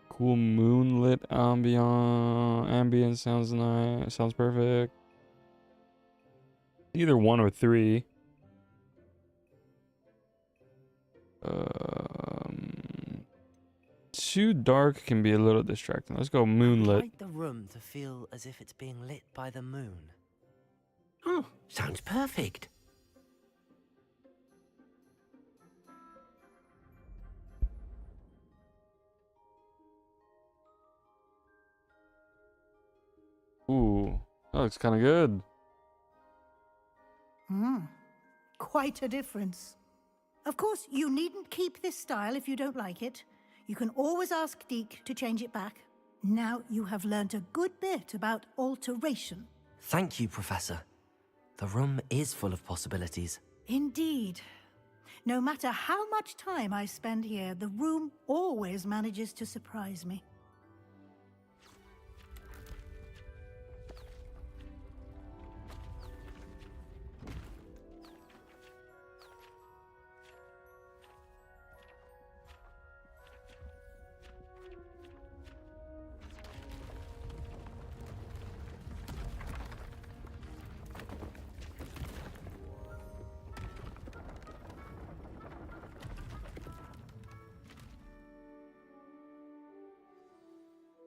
Cool moonlit ambience sounds nice. Sounds perfect. Either 1 or 3. Too dark can be a little distracting. Let's go moonlit. I'd like the room to feel as if it's being lit by the moon. Oh, sounds perfect. Ooh, that looks kind of good. Quite a difference. Of course, you needn't keep this style if you don't like it. You can always ask Deke to change it back. Now you have learnt a good bit about alteration. Thank you, Professor. The room is full of possibilities. Indeed. No matter how much time I spend here, the room always manages to surprise me.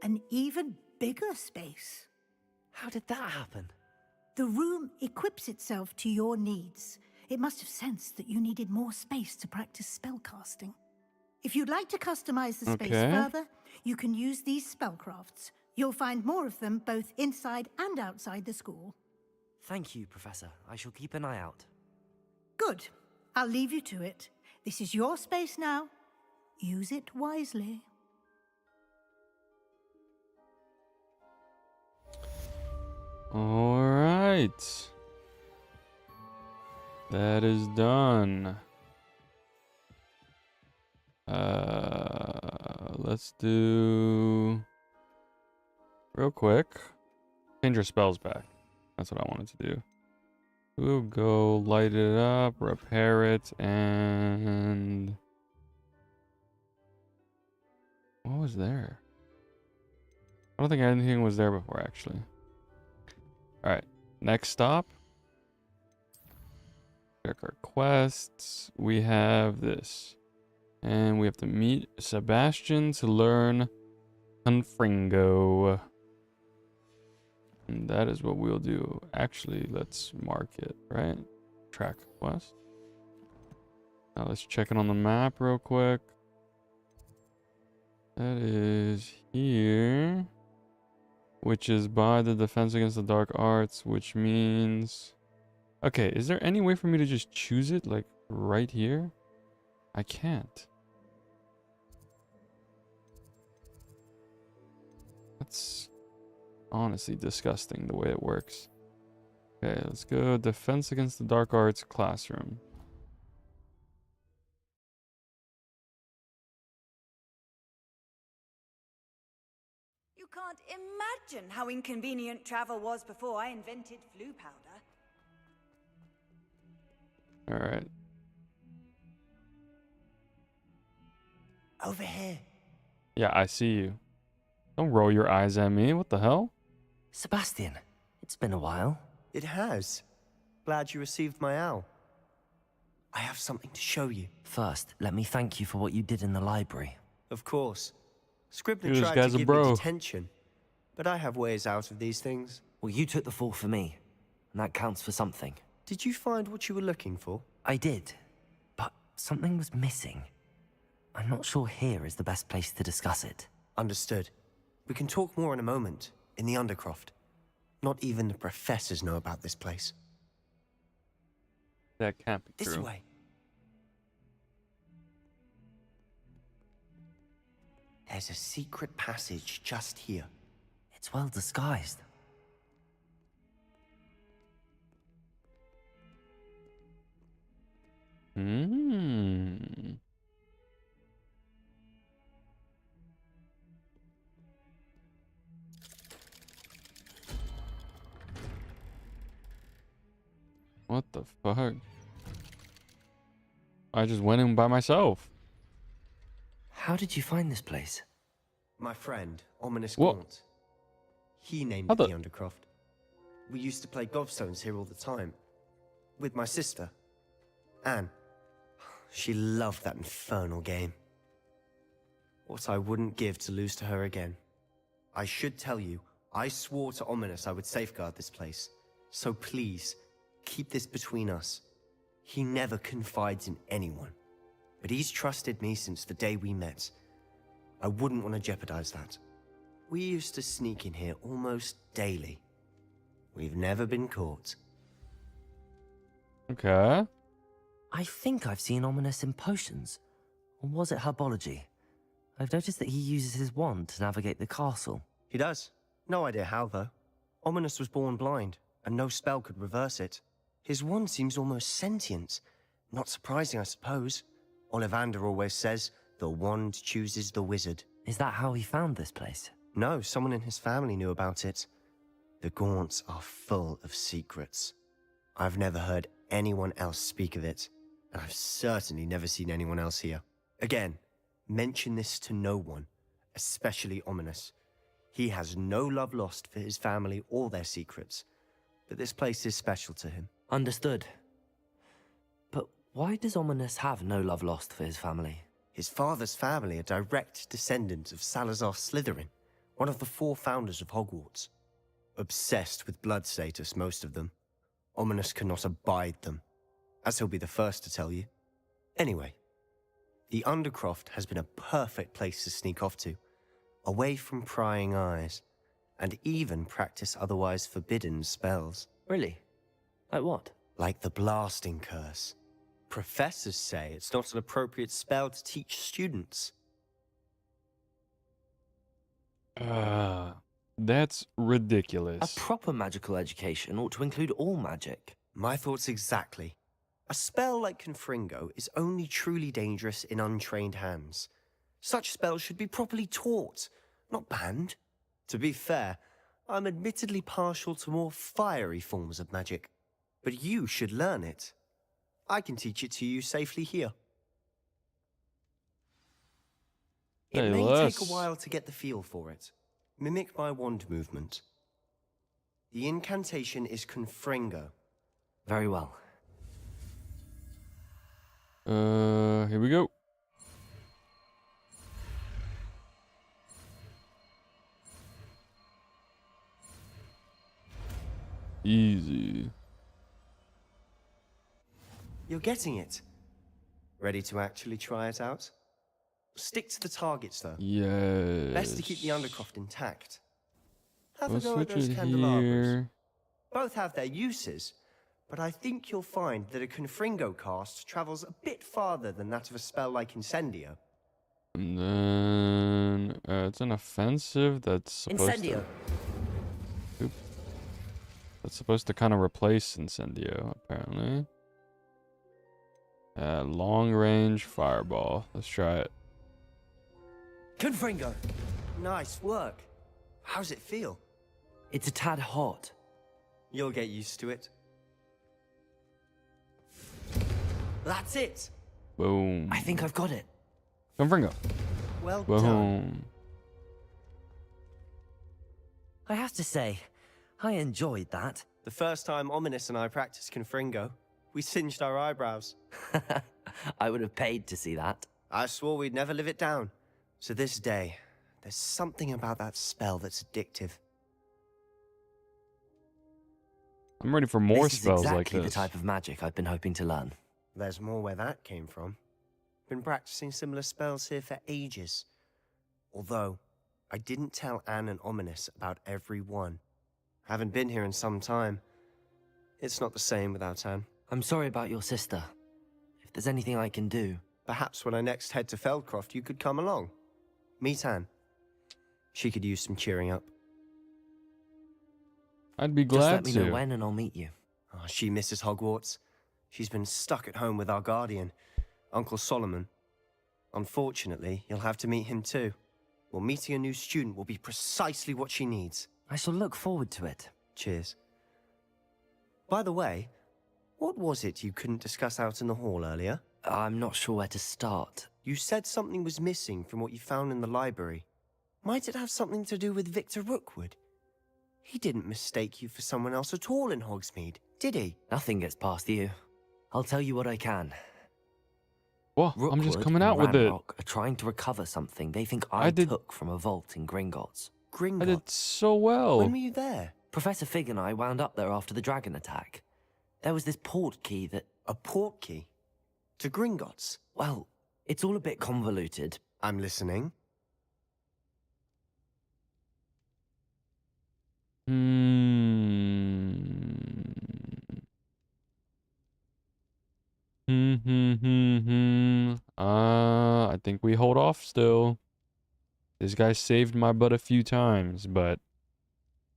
An even bigger space. How did that happen? The room equips itself to your needs. It must have sensed that you needed more space to practice spellcasting. If you'd like to customize the space further, you can use these spellcrafts. You'll find more of them both inside and outside the school. Thank you, Professor. I shall keep an eye out. Good. I'll leave you to it. This is your space now. Use it wisely. All right. That is done. Let's do real quick. Change your spells back. That's what I wanted to do. We'll go light it up, repair it, and what was there? I don't think anything was there before, actually. All right, next stop. Check our quests. We have this. And we have to meet Sebastian to learn Confringo. And that is what we'll do. Actually, let's mark it, right? Track quest. Now let's check it on the map real quick. That is here. Which is by the Defense Against the Dark Arts, which means... Okay, is there any way for me to just choose it, like, right here? I can't. That's honestly disgusting the way it works. Okay, let's go Defense Against the Dark Arts classroom. You can't imagine how inconvenient travel was before I invented flu powder. All right. Over here. Yeah, I see you. Don't roll your eyes at me. What the hell? Sebastian, it's been a while. It has. Glad you received my owl. I have something to show you. First, let me thank you for what you did in the library. Of course. Scribbner Dude, this tried guy's to a give bro. me detention, but I have ways out of these things. Well, you took the fall for me, and that counts for something. Did you find what you were looking for? I did, but something was missing. I'm not sure here is the best place to discuss it. Understood. We can talk more in a moment, in the Undercroft. Not even the professors know about this place. That can't be true. This way. There's a secret passage just here. It's well disguised. Hmm. What the fuck? I just went in by myself. How did you find this place? My friend, Ominous What? Gaunt. He named How it the the- Undercroft. We used to play gobstones here all the time. With my sister, Anne. She loved that infernal game. What I wouldn't give to lose to her again. I should tell you, I swore to Ominous I would safeguard this place. So please, keep this between us. He never confides in anyone. But he's trusted me since the day we met. I wouldn't want to jeopardize that. We used to sneak in here almost daily. We've never been caught. Okay. I think I've seen Ominous in potions. Or was it herbology? I've noticed that he uses his wand to navigate the castle. He does. No idea how, though. Ominous was born blind, and no spell could reverse it. His wand seems almost sentient. Not surprising, I suppose. Ollivander always says, the wand chooses the wizard. Is that how he found this place? No, someone in his family knew about it. The Gaunts are full of secrets. I've never heard anyone else speak of it, and I've certainly never seen anyone else here. Again, mention this to no one, especially Ominous. He has no love lost for his family or their secrets, but this place is special to him. Understood. But why does Ominous have no love lost for his family? His father's family are direct descendants of Salazar Slytherin, one of the 4 founders of Hogwarts. Obsessed with blood status, most of them. Ominous cannot abide them, as he'll be the first to tell you. Anyway, the Undercroft has been a perfect place to sneak off to, away from prying eyes, and even practice otherwise forbidden spells. Really? Like what? Like the blasting curse. Professors say it's not an appropriate spell to teach students. That's ridiculous. A proper magical education ought to include all magic. My thoughts exactly. A spell like Confringo is only truly dangerous in untrained hands. Such spells should be properly taught, not banned. To be fair, I'm admittedly partial to more fiery forms of magic, but you should learn it. I can teach it to you safely here. It may take a while to get the feel for it. Mimic my wand movement. The incantation is Confringo. Very well. Here we go. Easy. You're getting it. Ready to actually try it out? Stick to the targets, though. Yes. Best to keep the Undercroft intact. Have We'll a go at switch those it candelabras. here. Both have their uses, but I think you'll find that a Confringo cast travels a bit farther than that of a spell like Incendio. And then it's an offensive that's supposed Incendio. to. Oop. That's supposed to kind of replace Incendio, apparently. Long range fireball. Let's try it. Confringo! Nice work. How's it feel? It's a tad hot. You'll get used to it. That's it! Boom. I think I've got it. Confringo. Well Boom. done. I have to say, I enjoyed that. The first time Ominous and I practiced Confringo, we singed our eyebrows. I would have paid to see that. I swore we'd never live it down. To this day, there's something about that spell that's addictive. I'm ready for more This is spells like exactly this. the type of magic I've been hoping to learn. There's more where that came from. Been practicing similar spells here for ages. Although, I didn't tell Anne and Ominous about every one. Haven't been here in some time. It's not the same without Anne. I'm sorry about your sister. If there's anything I can do... Perhaps when I next head to Feldcroft, you could come along. Meet Anne. She could use some cheering up. I'd be glad Just let me to. know when and I'll meet you. Oh, she misses Hogwarts. She's been stuck at home with our guardian, Uncle Solomon. Unfortunately, you'll have to meet him too. Well, meeting a new student will be precisely what she needs. I shall look forward to it. Cheers. By the way, what was it you couldn't discuss out in the hall earlier? I'm not sure where to start. You said something was missing from what you found in the library. Might it have something to do with Victor Rookwood? He didn't mistake you for someone else at all in Hogsmeade, did he? Nothing gets past you. I'll tell you what I can. Well, I'm just coming out with it. Ranrock are trying to recover something they think I took from a vault in Gringotts. Gringotts? I did so well. When were you there? Professor Fig and I wound up there after the dragon attack. There was this port key that... A port key? To Gringotts? Well, it's all a bit convoluted. I'm listening. I think we hold off still. This guy saved my butt a few times, but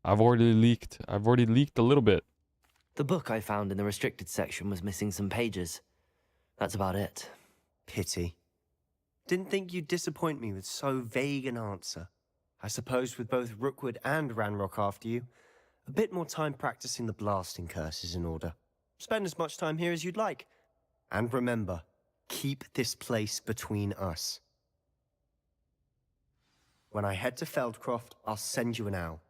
I've already leaked a little bit. The book I found in the restricted section was missing some pages. That's about it. Pity. Didn't think you'd disappoint me with so vague an answer. I suppose with both Rookwood and Ranrock after you, a bit more time practicing the blasting curse is in order. Spend as much time here as you'd like. And remember, keep this place between us. When I head to Feldcroft, I'll send you an owl.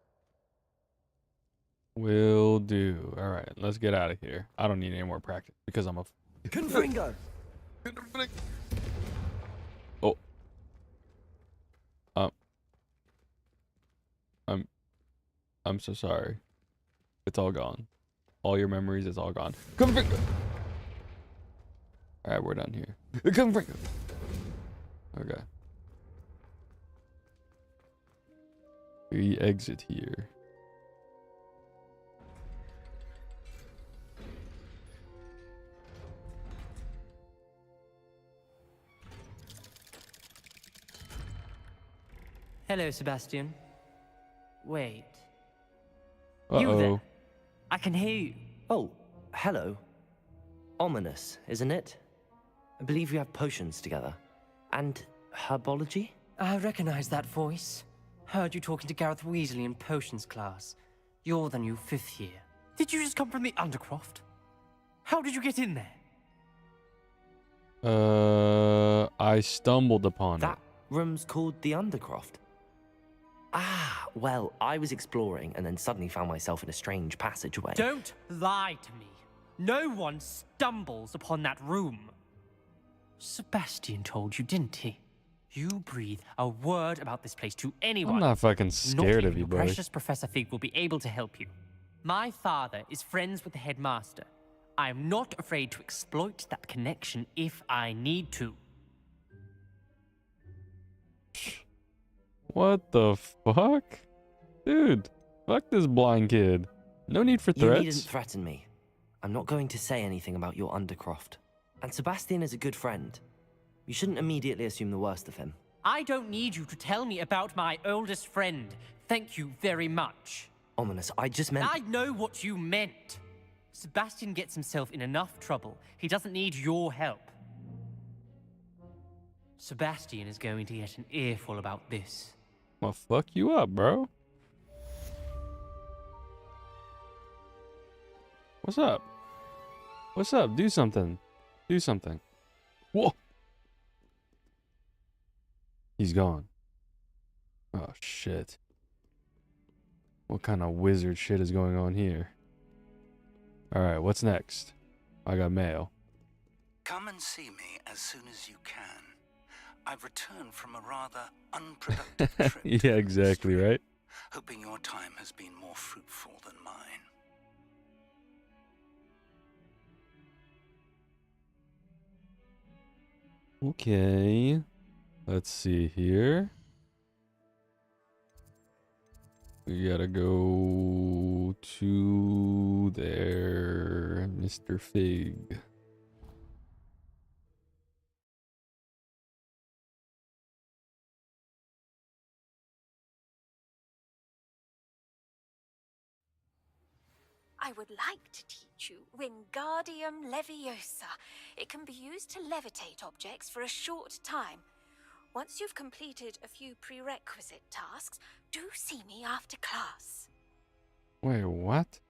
Will do. All right, let's get out of here. I don't need any more practice because I'm a... Confringo! Oh. I'm so sorry. It's all gone. All your memories, it's all gone. Confringo! Alright, we're done here. Confringo! Okay. We exit here. Hello, Sebastian. Wait. Uh-oh. You there? I can hear you. Oh, hello. Ominous, isn't it? I believe you have potions together. And herbology? I recognize that voice. Heard you talking to Gareth Weasley in potions class. You're the new 5th year. Did you just come from the Undercroft? How did you get in there? I stumbled upon That room's called the Undercroft. Ah, well, I was exploring and then suddenly found myself in a strange passageway. Don't lie to me. No one stumbles upon that room. Sebastian told you, didn't he? You breathe a word about this place to anyone. I'm not fucking scared not of you, even buddy. precious Professor Fig will be able to help you. My father is friends with the headmaster. I am not afraid to exploit that connection if I need to. What the fuck? Dude, fuck this blind kid. No need for You threats. needn't threaten me. I'm not going to say anything about your Undercroft. And Sebastian is a good friend. You shouldn't immediately assume the worst of him. I don't need you to tell me about my oldest friend. Thank you very much. Ominous, I just meant... I know what you meant. Sebastian gets himself in enough trouble. He doesn't need your help. Sebastian is going to get an earful about this. I'm gonna fuck you up, bro. What's up? What's up? Do something. Do something. Whoa. He's gone. Oh, shit. What kind of wizard shit is going on here? Alright, what's next? I got mail. Come and see me as soon as you can. I've returned from a rather unproductive trip. Yeah, exactly, right? Hoping your time has been more fruitful than mine. Okay. Let's see here. We gotta go to there, Mr. Fig. I would like to teach you Wingardium Leviosa. It can be used to levitate objects for a short time. Once you've completed a few prerequisite tasks, do see me after class. Wait, what?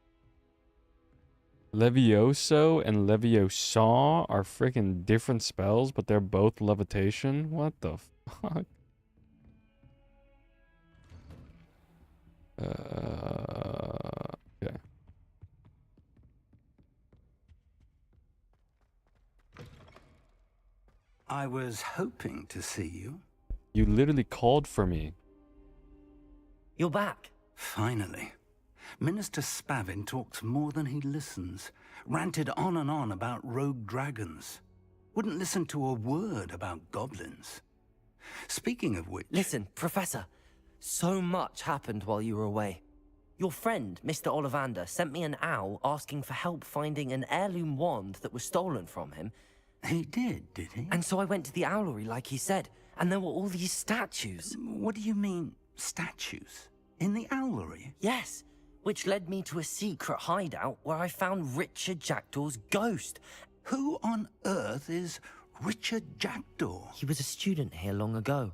Levioso and Leviosa are freaking different spells, but they're both levitation? What the fuck? Okay. I was hoping to see you. You literally called for me. You're back. Finally. Minister Spavin talks more than he listens. Ranted on and on about rogue dragons. Wouldn't listen to a word about goblins. Speaking of which... Listen, Professor. So much happened while you were away. Your friend, Mr. Ollivander, sent me an owl asking for help finding an heirloom wand that was stolen from him. He did he? And so I went to the owlery like he said, and there were all these statues. What do you mean, statues? In the owlery? Yes, which led me to a secret hideout where I found Richard Jackdaw's ghost. Who on earth is Richard Jackdaw? He was a student here long ago.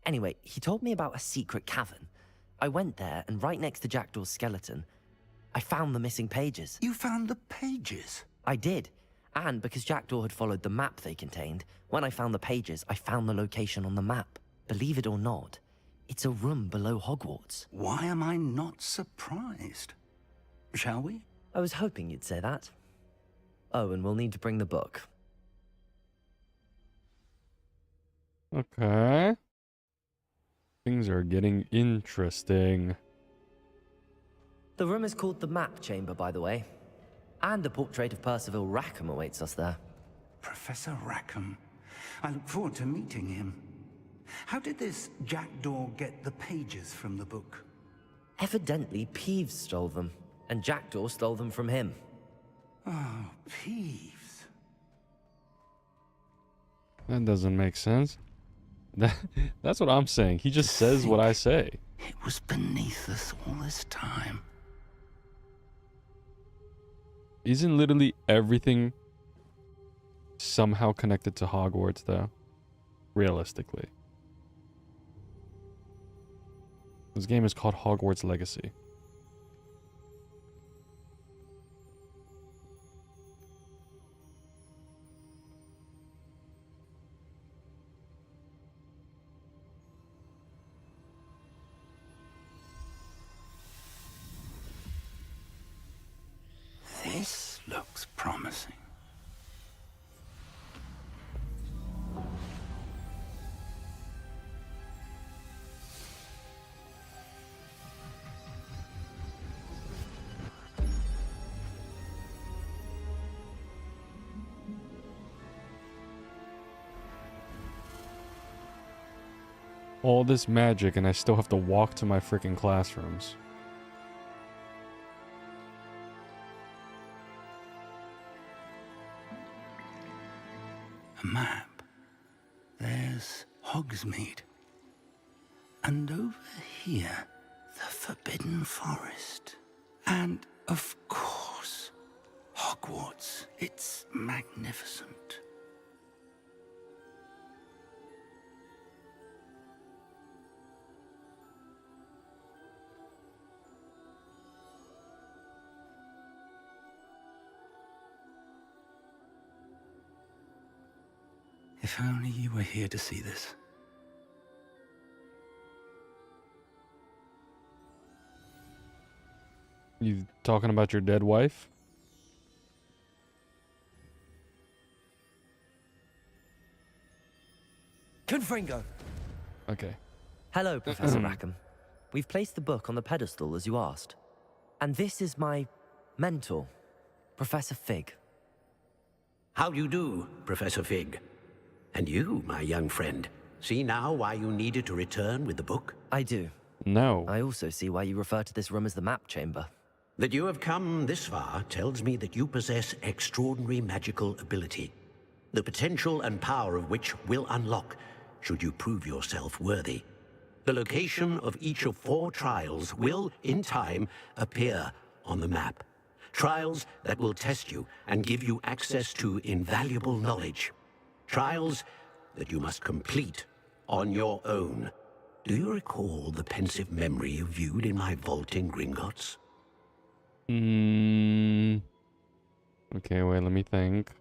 Anyway, he told me about a secret cavern. I went there, and right next to Jackdaw's skeleton, I found the missing pages. You found the pages? I did. And because Jackdaw had followed the map they contained, when I found the pages, I found the location on the map. Believe it or not, it's a room below Hogwarts. Why am I not surprised? Shall we? I was hoping you'd say that. Oh, and we'll need to bring the book. Okay. Things are getting interesting. The room is called the Map Chamber, by the way. And a portrait of Percival Rackham awaits us there. Professor Rackham. I look forward to meeting him. How did this jackdaw get the pages from the book? Evidently, Peeves stole them, and Jackdaw stole them from him. Oh, Peeves. That doesn't make sense. That's what I'm saying. He just says what I say. It was beneath us all this time. Isn't literally everything somehow connected to Hogwarts, though? Realistically. This game is called Hogwarts Legacy. This looks promising. All this magic and I still have to walk to my freaking classrooms. A map. There's Hogsmeade. And over here, the Forbidden Forest. And, of course, Hogwarts. It's magnificent. If only you were here to see this. You talking about your dead wife? Confringo! Okay. Hello, Professor Rackham. We've placed the book on the pedestal as you asked. And this is my mentor, Professor Fig. How do you do, Professor Fig? And you, my young friend, see now why you needed to return with the book? I do. No. I also see why you refer to this room as the Map Chamber. That you have come this far tells me that you possess extraordinary magical ability, the potential and power of which will unlock should you prove yourself worthy. The location of each of 4 trials will, in time, appear on the map. Trials that will test you and give you access to invaluable knowledge. Trials that you must complete on your own. Do you recall the pensive memory you viewed in my vault in Gringotts? Okay, wait, let me think.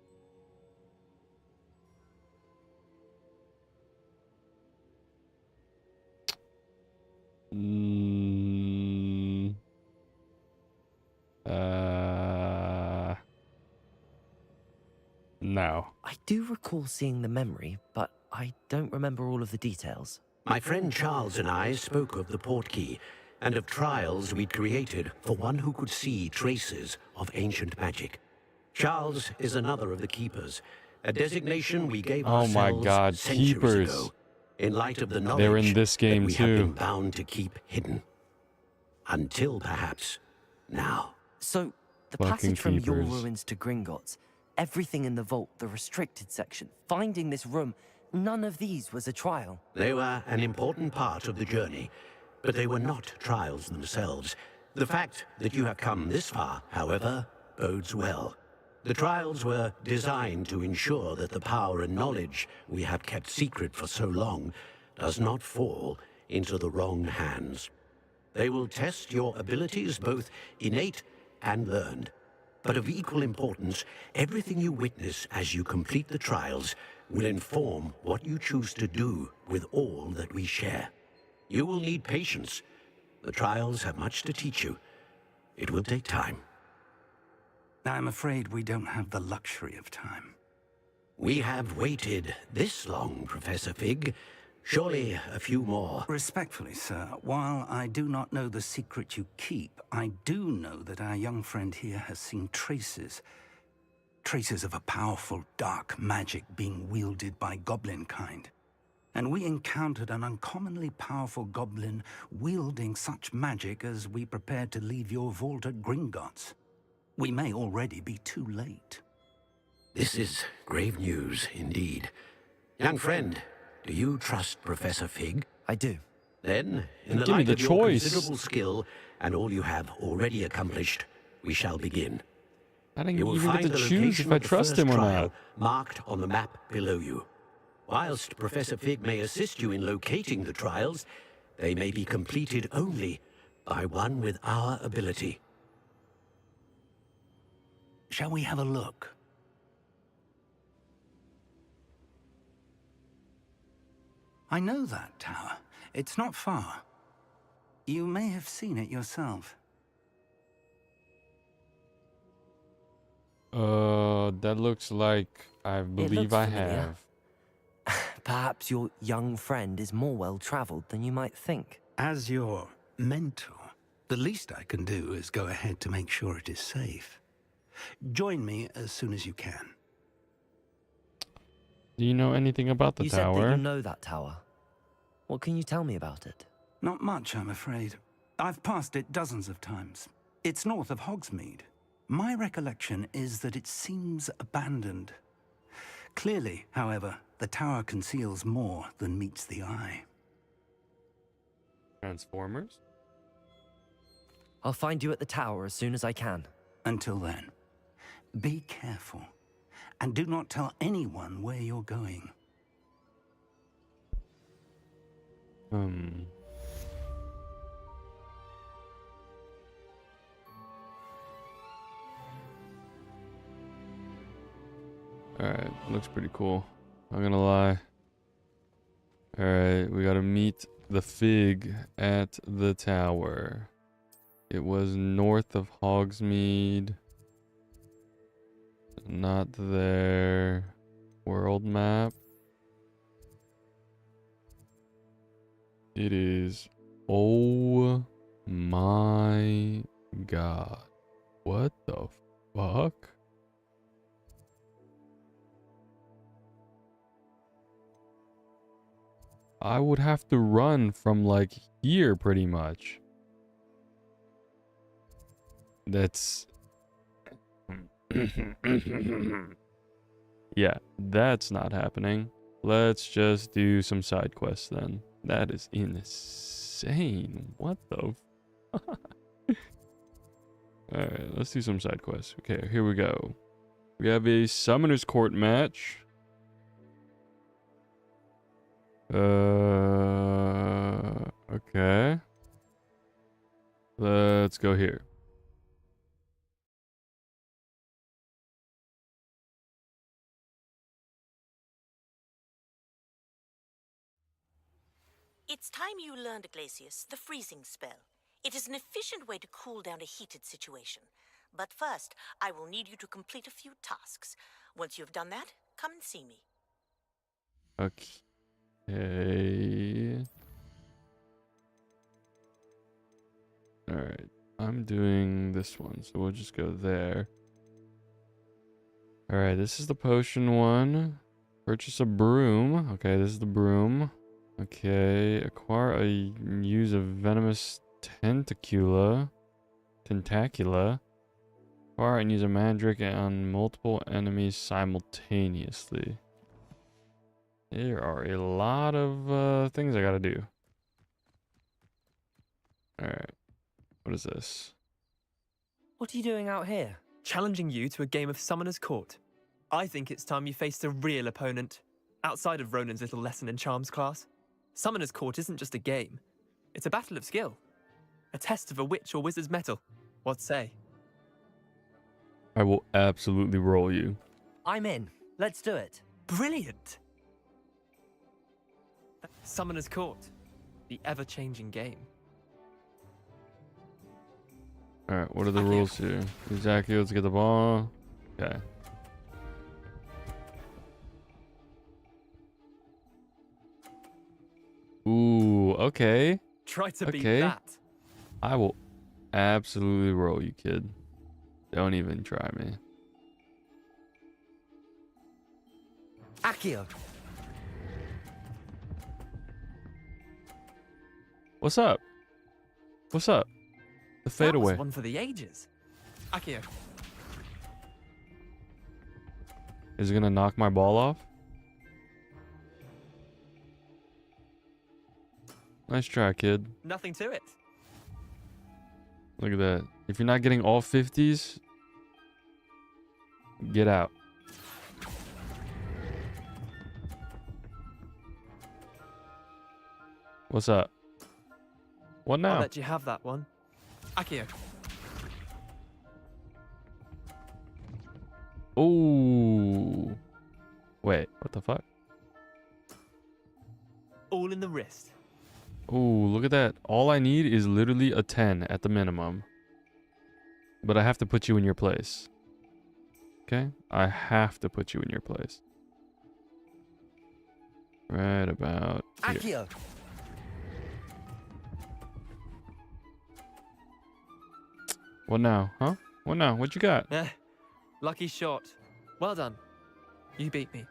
No. I do recall seeing the memory, but I don't remember all of the details. My friend Charles and I spoke of the portkey and of trials we'd created for one who could see traces of ancient magic. Charles is another of the keepers, a designation we gave ourselves my God, centuries keepers. ago, in light of the knowledge They're in this game that we have too. been bound to keep hidden. Until perhaps now. So, the Fucking passage from your keepers. ruins to Gringotts, everything in the vault, the restricted section, finding this room, none of these was a trial. They were an important part of the journey, but they were not trials themselves. The fact that you have come this far, however, bodes well. The trials were designed to ensure that the power and knowledge we have kept secret for so long does not fall into the wrong hands. They will test your abilities, both innate and learned. But of equal importance, everything you witness as you complete the trials will inform what you choose to do with all that we share. You will need patience. The trials have much to teach you. It will take time. I'm afraid we don't have the luxury of time. We have waited this long, Professor Fig, Surely a few more. Respectfully, sir, while I do not know the secret you keep, I do know that our young friend here has seen traces of a powerful dark magic being wielded by goblin kind. And we encountered an uncommonly powerful goblin wielding such magic as we prepared to leave your vault at Gringotts. We may already be too late. This is grave news indeed. Young friend, do you trust Professor Fig? I do. Then, in the Give me light the of your choice. considerable skill and all you have already accomplished, we shall begin. I didn't You will even find get the to choose location if I of the trust first him or trial not. marked on the map below you. Whilst Professor Fig may assist you in locating the trials, they may be completed only by one with our ability. Shall we have a look? I know that tower. It's not far. You may have seen it yourself. That looks like I believe I have. Perhaps your young friend is more well-traveled than you might think. As your mentor, the least I can do is go ahead to make sure it is safe. Join me as soon as you can. Do you know anything about the You tower? said that you know that tower. What can you tell me about it? Not much, I'm afraid. I've passed it dozens of times. It's north of Hogsmeade. My recollection is that it seems abandoned. Clearly, however, the tower conceals more than meets the eye. Transformers? I'll find you at the tower as soon as I can. Until then, be careful, and do not tell anyone where you're going. Alright, looks pretty cool. Not gonna lie. Alright, we gotta meet the Fig at the tower. It was north of Hogsmeade. Not there. World map. It is. Oh my god. What the fuck? I would have to run from like here pretty much. That's yeah, that's not happening. Let's just do some side quests then. That is insane. What the Alright, let's do some side quests. Okay, here we go. We have a Summoner's Court match. Okay. Let's go here. It's time you learned, Glacius, the freezing spell. It is an efficient way to cool down a heated situation. But first, I will need you to complete a few tasks. Once you've done that, come and see me. Okay. Alright. I'm doing this one, so we'll just go there. Alright, this is the potion one. Purchase a broom. Okay, this is the broom. Okay, acquire use a venomous tentacula. Acquire and use a mandrake on multiple enemies simultaneously. There are a lot of things I gotta do. Alright. What is this? What are you doing out here? Challenging you to a game of Summoner's Court. I think it's time you faced a real opponent, outside of Ronan's little lesson in charms class. Summoner's Court isn't just a game. It's a battle of skill. A test of a witch or wizard's mettle. What say? I will absolutely roll you. I'm in. Let's do it. Brilliant! Summoner's Court. The ever-changing game. Alright, what are the rules here? Exactly, let's get the ball. Okay. okay. Try to beat Okay. that. I will absolutely roll you, kid. Don't even try me. Accio. What's up? What's up? The That fadeaway. was one for the ages. Accio. Is it gonna knock my ball off? Nice try, kid. Nothing to it. Look at that. If you're not getting all 50s, get out. What's up? What now? I'll let you have that one. Accio. Ooh. Wait, what the fuck? All in the wrist. Ooh, look at that. All I need is literally a 10 at the minimum. But I have to put you in your place. Okay? I have to put you in your place. Right about here. Accio. What now, huh? What now? What you got? Lucky shot. Well done. You beat me.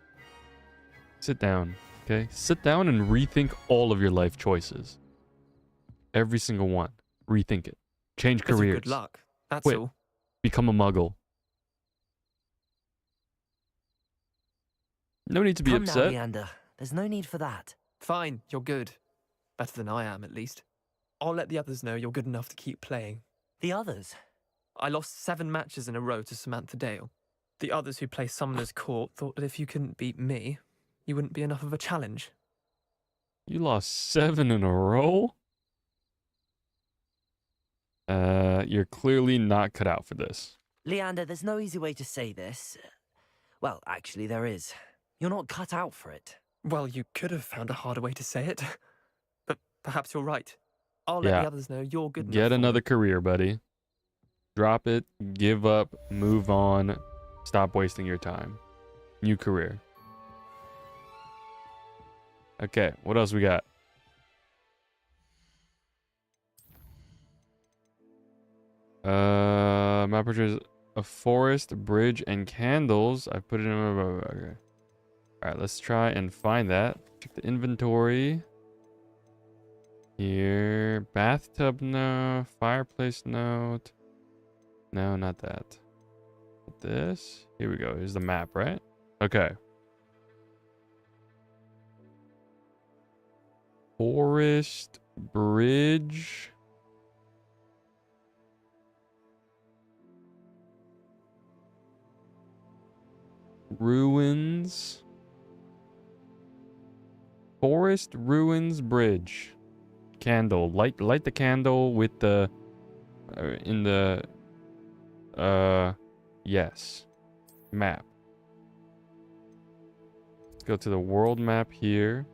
Sit down, okay? Sit down and rethink all of your life choices. Every single one. Rethink it. Change Bit of careers. good luck. That's Quit. all. Become a muggle. No need to be Come upset. now, Leander. There's no need for that. Fine, you're good. Better than I am, at least. I'll let the others know you're good enough to keep playing. The others? I lost 7 matches in a row to Samantha Dale. The others who play Summoner's Court thought that if you couldn't beat me, you wouldn't be enough of a challenge. You lost 7 in a row? You're clearly not cut out for this. Leander, there's no easy way to say this. Well, actually, there is. You're not cut out for it. Well, you could have found a harder way to say it. But perhaps you're right. I'll let Yeah. the others know you're good enough. Get for another them. career, buddy. Drop it, give up, move on, stop wasting your time. New career. Okay, what else we got? Map portrays a forest, bridge, and candles. I put it in. Okay. All right, let's try and find that. Check the inventory. Here, bathtub no, fireplace note. No, not that. This. Here we go. Here's the map, right? Okay. Forest, bridge. Ruins. Forest, ruins, bridge. Candle. Light the candle with the in the yes. Map. Let's go to the world map here.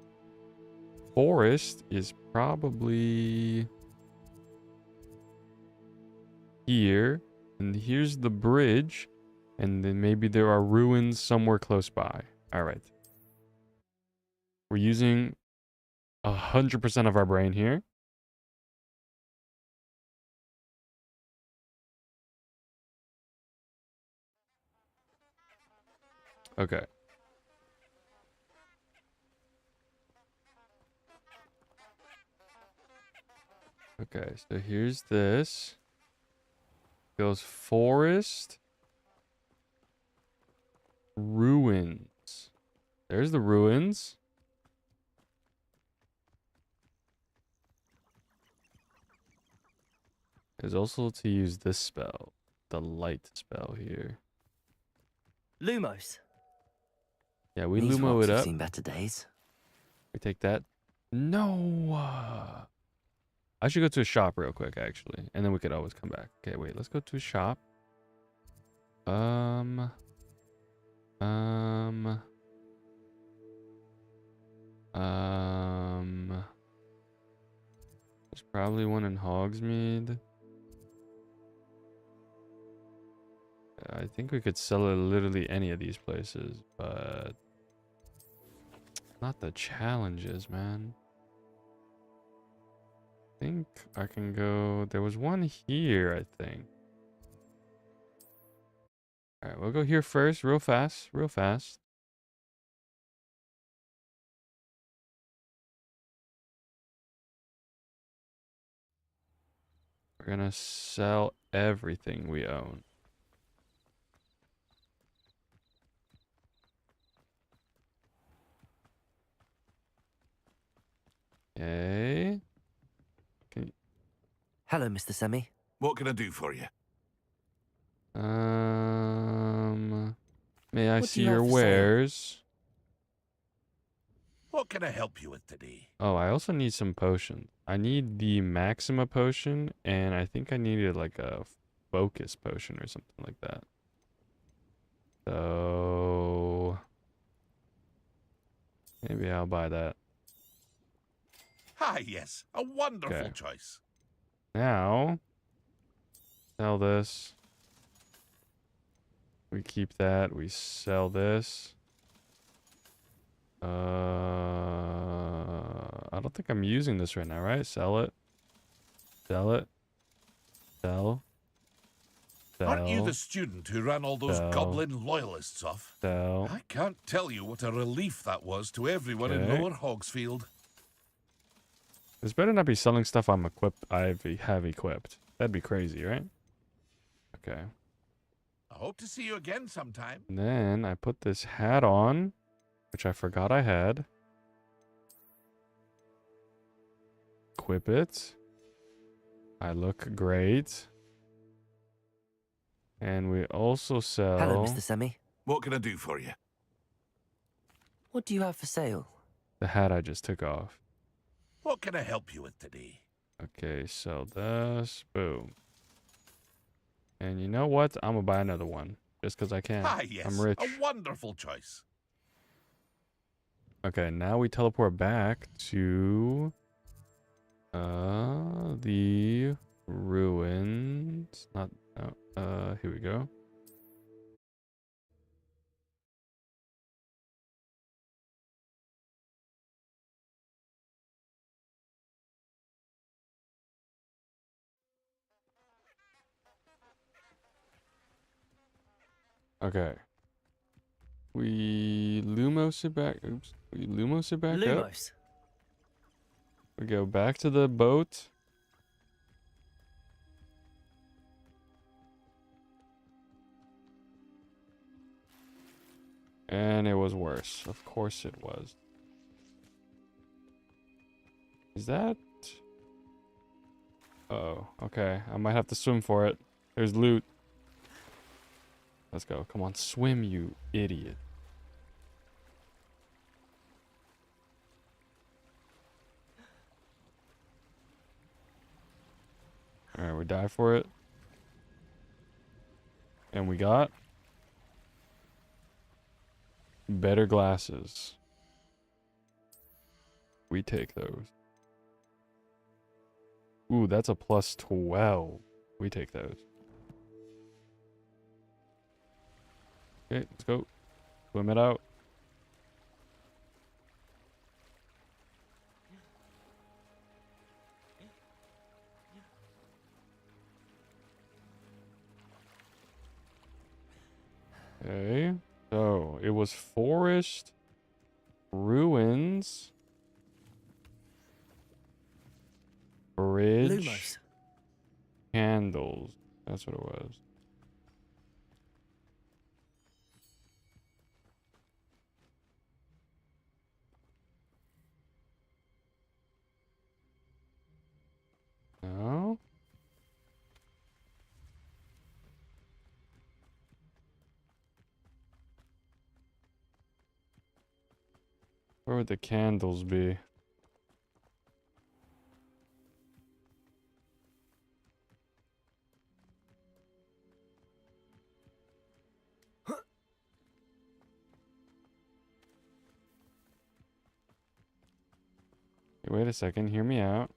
Forest is probably here, and here's the bridge, and then maybe there are ruins somewhere close by. All right. We're using 100% of our brain here. Okay. Okay, so here's this. Goes forest. Ruins. There's the ruins. There's also to use this spell. The light spell here. Lumos. Yeah, we These Lumo rocks it have up. seen better days. We take that. No. I should go to a shop real quick, actually. And then we could always come back. Okay, wait. Let's go to a shop. There's probably one in Hogsmeade. I think we could sell it literally any of these places, but not the challenges, man. think I can go. There was one here, I think. All right, we'll go here first, real fast, real fast. We're gonna sell everything we own. Okay. Hello, Mr. Semi. What can I do for you? May I What do see you have your for sale? wares? What can I help you with today? Oh, I also need some potions. I need the Maxima potion, and I think I needed like a focus potion or something like that. So maybe I'll buy that. Ah, yes, a wonderful Okay. choice. Now, sell this. We keep that. We sell this. I don't think I'm using this right now, right? Sell it. Sell it. Sell. Sell. Aren't you the student who ran all those Sell. goblin loyalists off? Sell. I can't tell you what a relief that was to everyone in Okay. Lower Hogsfield. This better not be selling stuff I have equipped. That'd be crazy, right? Okay. I hope to see you again sometime. And then I put this hat on, which I forgot I had. Equip it. I look great. And we also sell... Hello, Mr. Semi. What can I do for you? What do you have for sale? the hat I just took off. What can I help you with today? Okay, sell this. Boom. And you know what? I'm gonna buy another one. Just because I can. Ah, yes. I'm rich. A wonderful choice. Okay, now we teleport back to the ruins. Not here we go. Okay. We Lumos it back. Oops. We Lumos it back up. Lumos. We go back to the boat. And it was worse. Of course it was. Is that... Oh, okay. I might have to swim for it. There's loot. Let's go. Come on, swim, you idiot. Alright, we dive for it. And we got... better glasses. We take those. Ooh, that's a plus 12. We take those. Okay, let's go. Swim it out. Okay. So, it was forest, ruins, bridge, Lumos. candles. That's what it was. No? Where would the candles be? Wait a second, hear me out.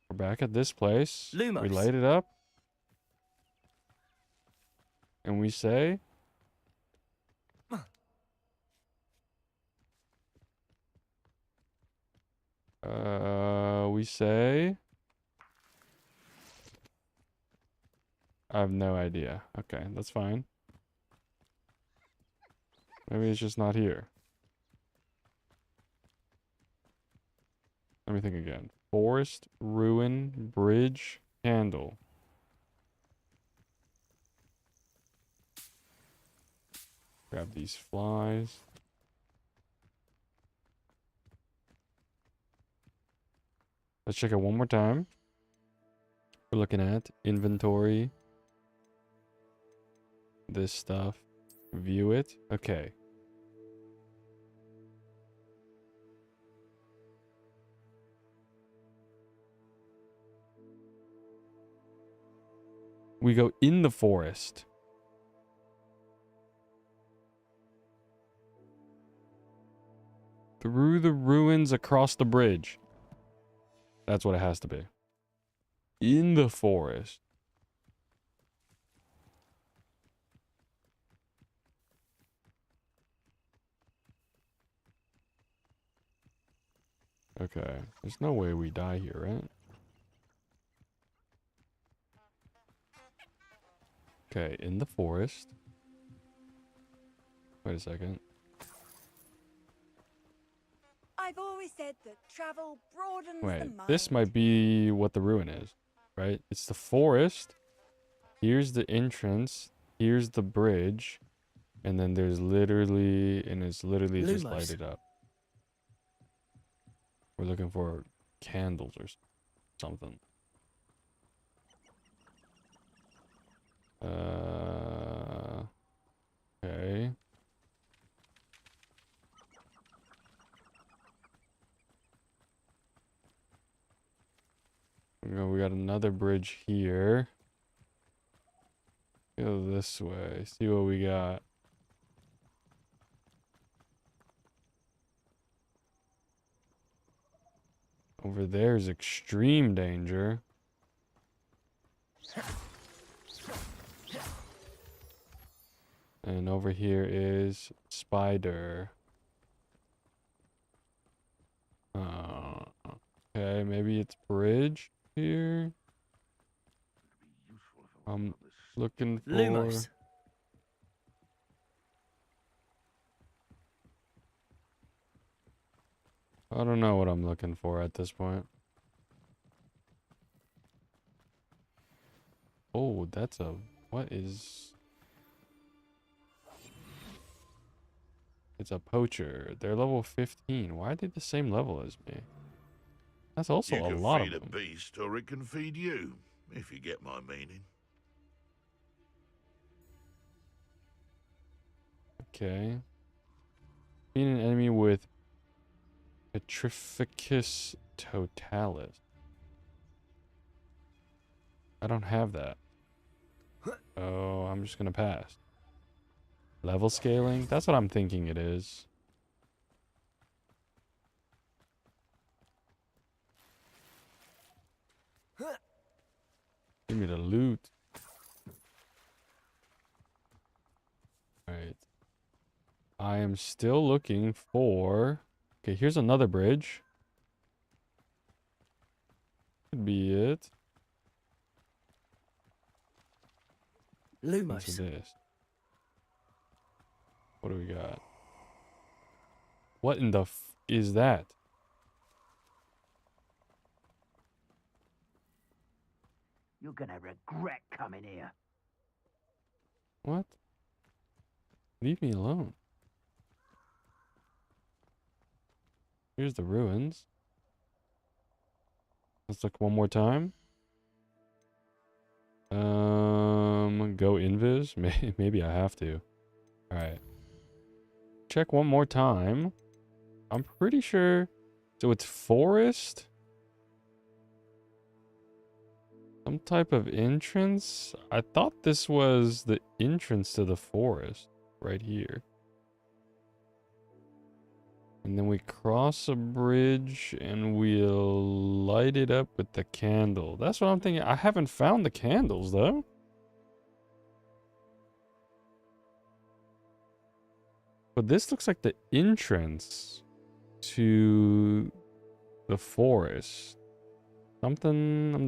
We're back at this place. Lumos. We light it up. And we say... we say? I have no idea. Okay, that's fine. Maybe it's just not here. Let me think again. Forest, ruin, bridge, candle. Grab these flies. Let's check it one more time. We're looking at inventory. This stuff. View it. Okay. We go in the forest. Through the ruins across the bridge. That's what it has to be. In the forest. Okay. There's no way we die here, right? Okay, in the forest. Wait a second. I've always said that travel broadens the Wait, mind. this might be what the ruin is, right? It's the forest. Here's the entrance. Here's the bridge. And then there's literally, and it's literally just Lumos. lighted up. We're looking for candles or something. Okay. We got another bridge here. Go this way. See what we got. Over there is extreme danger. And over here is spider. Okay, maybe it's bridge here. I'm looking for Lumos. I don't know what I'm looking for at this point. Oh, that's a what is It's a poacher. They're level 15. Why are they the same level as me? That's also You a can lot feed of a them. beast, or it can feed you, if you get my meaning. Okay. Beat an enemy with Petrificus totalis. I don't have that. Oh, I'm just gonna pass. Level scaling? That's what I'm thinking it is. Give me the loot. Alright. I am still looking for... Okay, here's another bridge. Could be it. Lumos. Into this. What do we got? What in the f is that? You're gonna regret coming here. What? Leave me alone. Here's the ruins. Let's look one more time. Go invis? Maybe I have to. Alright. Check one more time. I'm pretty sure. So it's forest? Some type of entrance? I thought this was the entrance to the forest. Right here. And then we cross a bridge and we'll light it up with the candle. That's what I'm thinking. I haven't found the candles though. But this looks like the entrance to the forest. I'm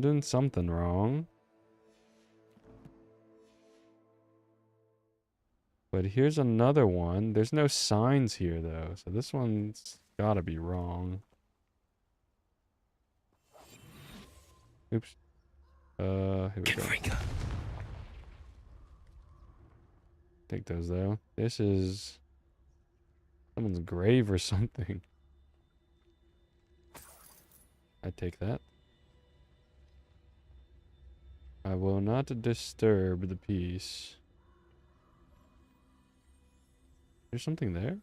doing something wrong. But here's another one. There's no signs here, though. So this one's gotta be wrong. Oops. Here we go. Take those, though. This is someone's grave or something. I take that. I will not disturb the peace. There's something there?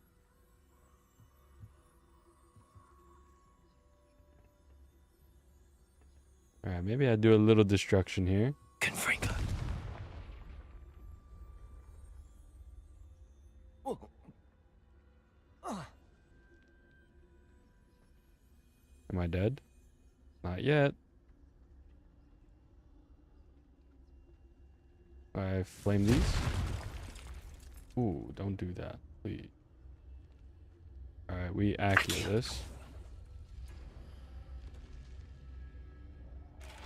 Alright, maybe I do a little destruction here. Confringo. Am I dead? Not yet. I flame these. Ooh, don't do that, please. Alright, we accio this.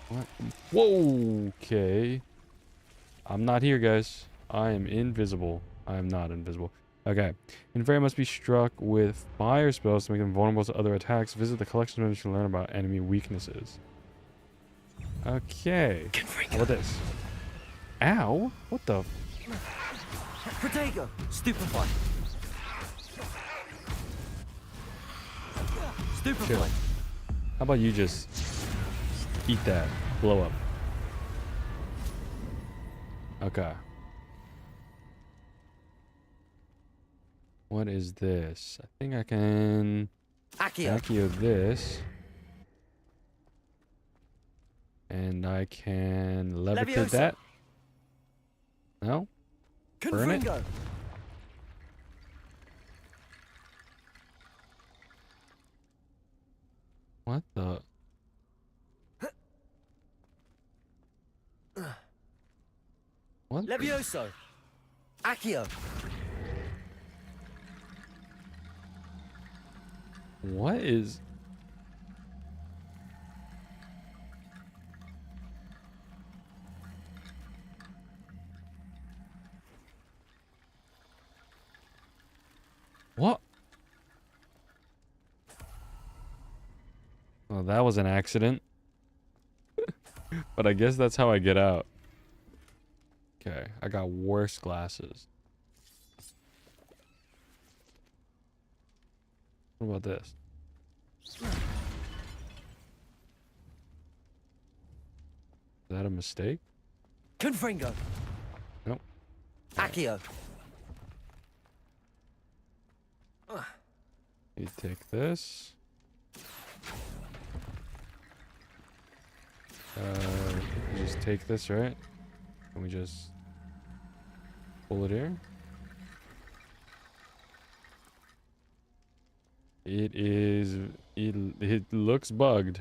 What? Whoa! Okay. I'm not here, guys. I am invisible. I am not invisible. Okay. Inferi must be struck with fire spells to make them vulnerable to other attacks. Visit the collection menu to learn about enemy weaknesses. Okay. How about this? Ow! What the? Protego! Stupefy! Stupefy! Chill. How about you just eat that? Blow up. Okay. What is this? I think I can accio this. And I can levitate Leviosa. that. No? Burn it? Confringo! What the? What? Levioso! Accio! What is... What? Well, that was an accident. But I guess that's how I get out. Okay, I got worse glasses. What about this? Is that a mistake? Confringo! Nope. Accio! You take this. You just take this, right? Can we just pull it here? It is... It looks bugged.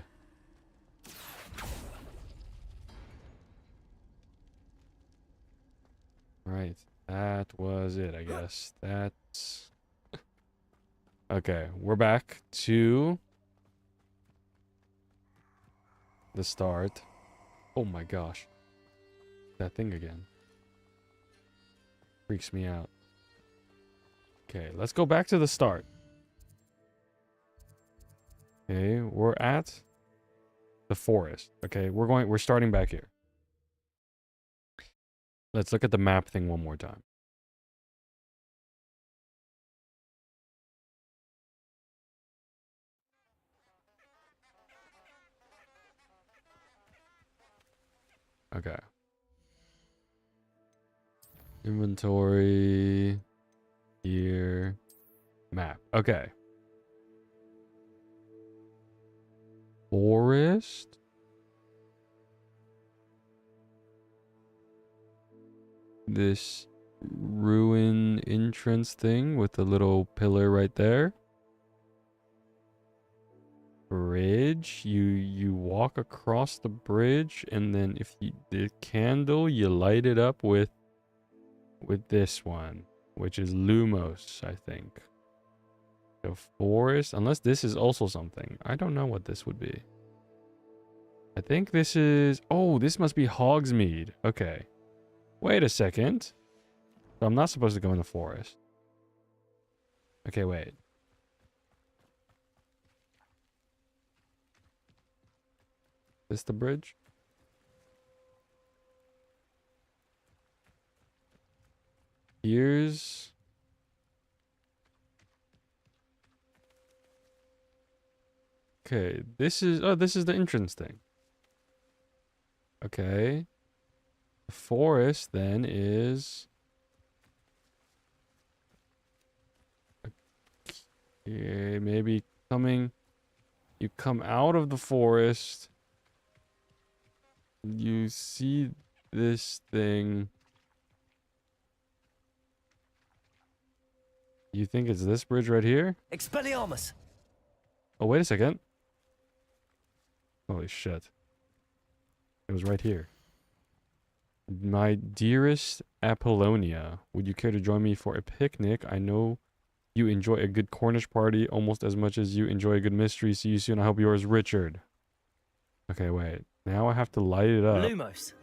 Right. That was it, I guess. That's... Okay, we're back to the start. Oh my gosh. That thing again. Freaks me out. Okay, let's go back to the start. Okay, we're at the forest. Okay, we're starting back here. Let's look at the map thing one more time. Okay. Inventory. Here. Map. Okay. Forest. This ruin entrance thing with the little pillar right there. Bridge. You walk across the bridge, and then if you the candle, you light it up with this one, which is Lumos, I think. The forest, unless this is also something. I don't know what this would be. I think this is... Oh, this must be Hogsmeade. Okay. Wait a second. So I'm not supposed to go in the forest. Okay, wait. Is this the bridge? Here's... Okay, this is... Oh, this is the entrance thing. Okay. The forest, then, is... Okay, maybe coming... You come out of the forest. You see this thing. You think it's this bridge right here? Expelliarmus! Oh, wait a second. Holy shit. It was right here. My dearest Apollonia, would you care to join me for a picnic? I know you enjoy a good Cornish party almost as much as you enjoy a good mystery. See you soon. I hope yours, Richard. Okay, wait. Now I have to light it up. Lumos.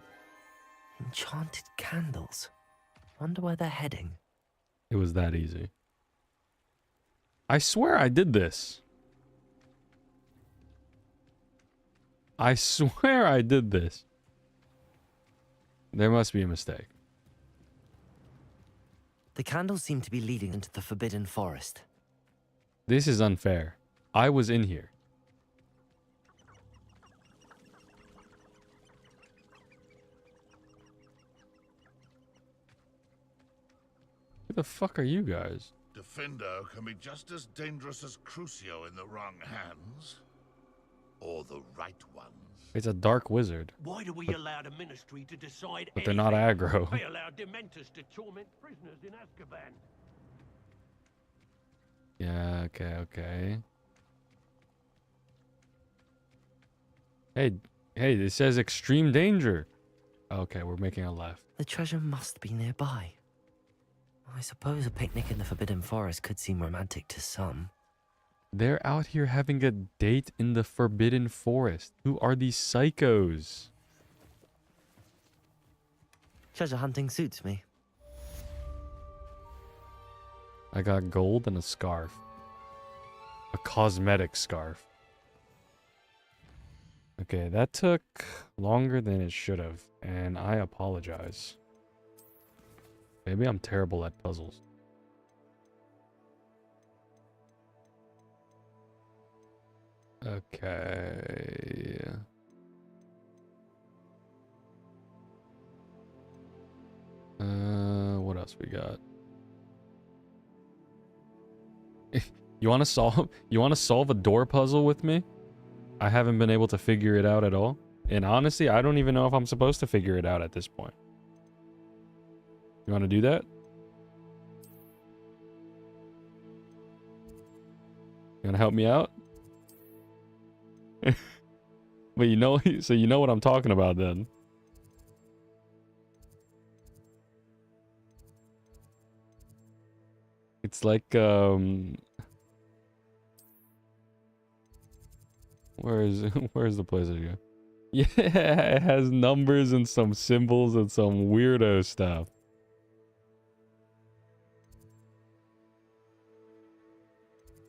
Enchanted candles. Wonder where they're heading. It was that easy. I swear I did this. I swear I did this. There must be a mistake. The candles seem to be leading into the Forbidden Forest. This is unfair. I was in here. Who the fuck are you guys? Defender can be just as dangerous as Crucio in the wrong hands. Or the right ones. It's a dark wizard. Why do we allow the ministry to decide But they're not aggro. They allow dementors to torment prisoners in Azkaban. Yeah, okay. Hey, it says extreme danger. Okay, we're making a left. The treasure must be nearby. I suppose a picnic in the Forbidden Forest could seem romantic to some. They're out here having a date in the Forbidden Forest. Who are these psychos? Treasure hunting suits me. I got gold and a scarf. A cosmetic scarf. Okay, that took longer than it should have, and I apologize. Maybe I'm terrible at puzzles. Okay. What else we got? You want to solve a door puzzle with me? I haven't been able to figure it out at all. And honestly, I don't even know if I'm supposed to figure it out at this point. You want to do that? You want to help me out? But you know, so you know what I'm talking about then. It's like, where's the place I go? Yeah, it has numbers and some symbols and some weirdo stuff.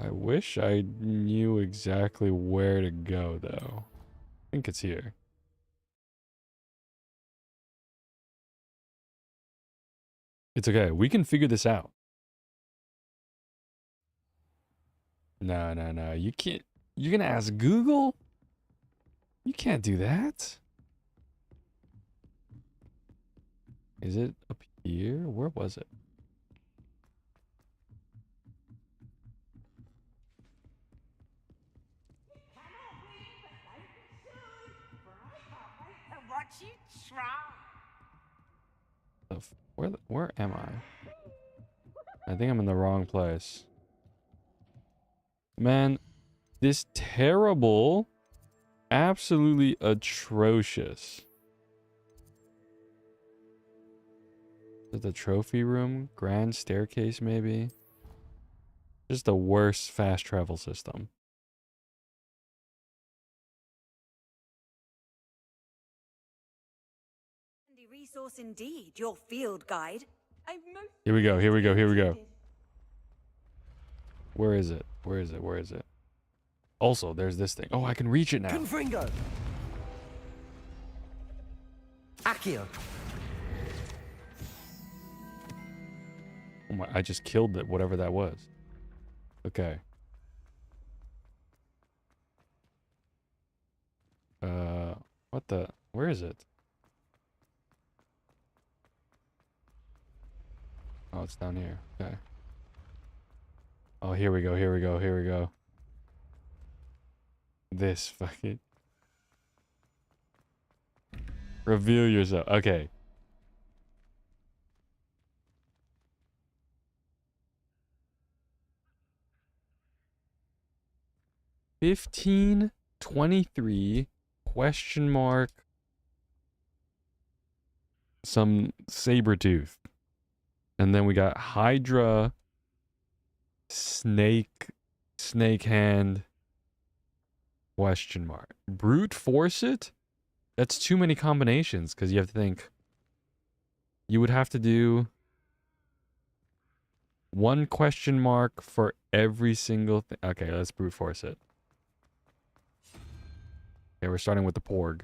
I wish I knew exactly where to go, though. I think it's here. It's okay. We can figure this out. No. You can't. You're gonna ask Google? You can't do that. Is it up here? Where was it? Where am I? I think I'm in the wrong place. Man, this terrible, absolutely atrocious. Is it the trophy room? Grand staircase, maybe? Just the worst fast travel system. course indeed, your field guide. Here we go, here we go, here we go. Where is it? Where is it? Where is it? Also, there's this thing. Oh, I can reach it now. Confringo! Accio! Oh my, I just killed it, whatever that was. Okay. What the? Where is it? Oh, it's down here. Okay. Oh, here we go, here we go, here we go. This fucking... Reveal yourself. Okay. $15.23 question mark some saber tooth, and then we got Hydra, snake hand question mark. Brute force it? That's too many combinations, because you have to think you would have to do one question mark for every single thing. Okay, let's brute force it. Okay, we're starting with the Porg.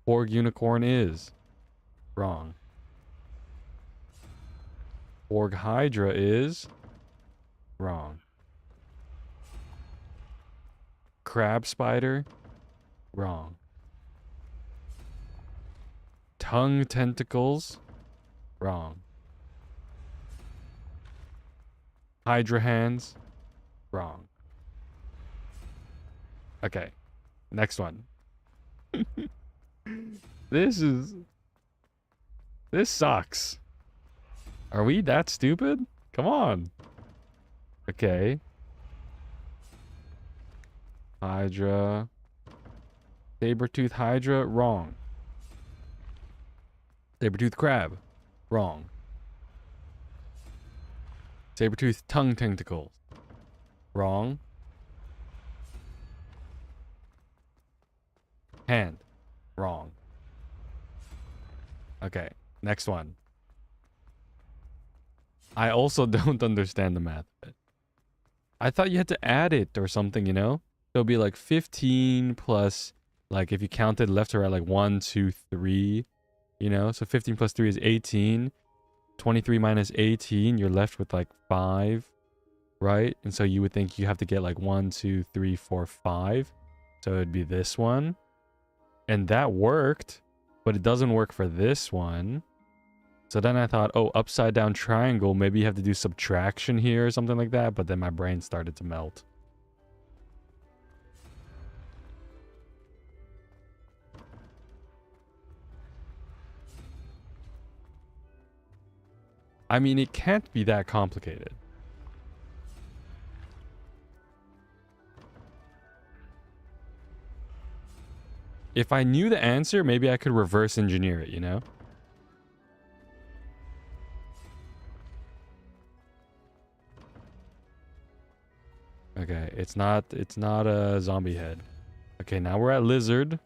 Porg unicorn is wrong. Porg Hydra is wrong. Crab spider, wrong. Tongue tentacles, wrong. Hydra hands, wrong. Okay, next one. This sucks. Are we that stupid? Come on. Okay. Hydra. Saber-tooth Hydra, wrong. Saber-tooth crab, wrong. Saber-tooth tongue tentacles, wrong. Hand, wrong. Okay, next one. I also don't understand the math of it. I thought you had to add it or something, you know? So it'd be like 15 plus, like if you counted left to right, like 1, 2, 3, you know? So 15 plus 3 is 18. 23 minus 18, you're left with like 5, right? And so you would think you have to get like 1, 2, 3, 4, 5. So it'd be this one. And that worked, but it doesn't work for this one. So then I thought, oh, upside down triangle, maybe you have to do subtraction here or something like that. But then my brain started to melt. I mean, it can't be that complicated. If I knew the answer, maybe I could reverse engineer it, you know? Okay, it's not a zombie head. Okay, now we're at lizard.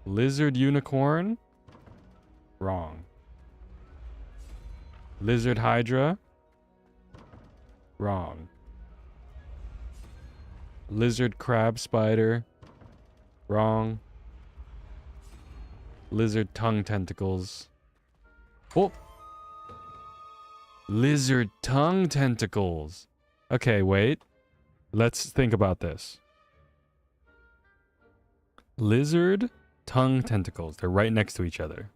Lizard unicorn. Wrong. Lizard hydra. Wrong. Lizard crab spider. Wrong. Lizard tongue tentacles. Oh! Lizard tongue tentacles. Okay, wait. Let's think about this. Lizard tongue tentacles. They're right next to each other.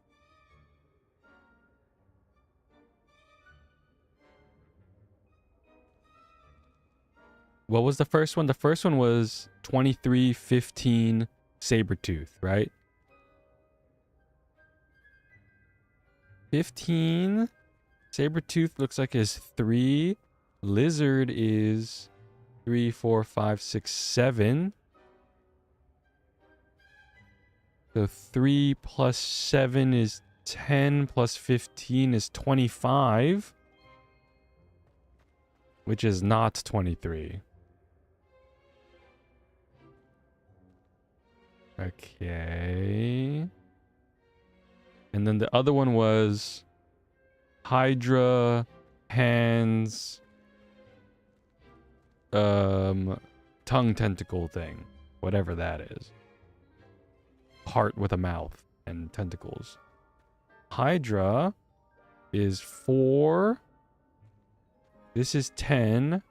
What was the first one? The first one was 2315 saber-tooth, right? 15 saber-tooth looks like is 3. Lizard is 3, 4, 5, 6, 7. So 3 plus 7 is 10 plus 15 is 25. Which is not 23. Okay. And then the other one was Hydra, hands, tongue tentacle thing. Whatever that is. Heart with a mouth and tentacles. Hydra is 4. This is 10.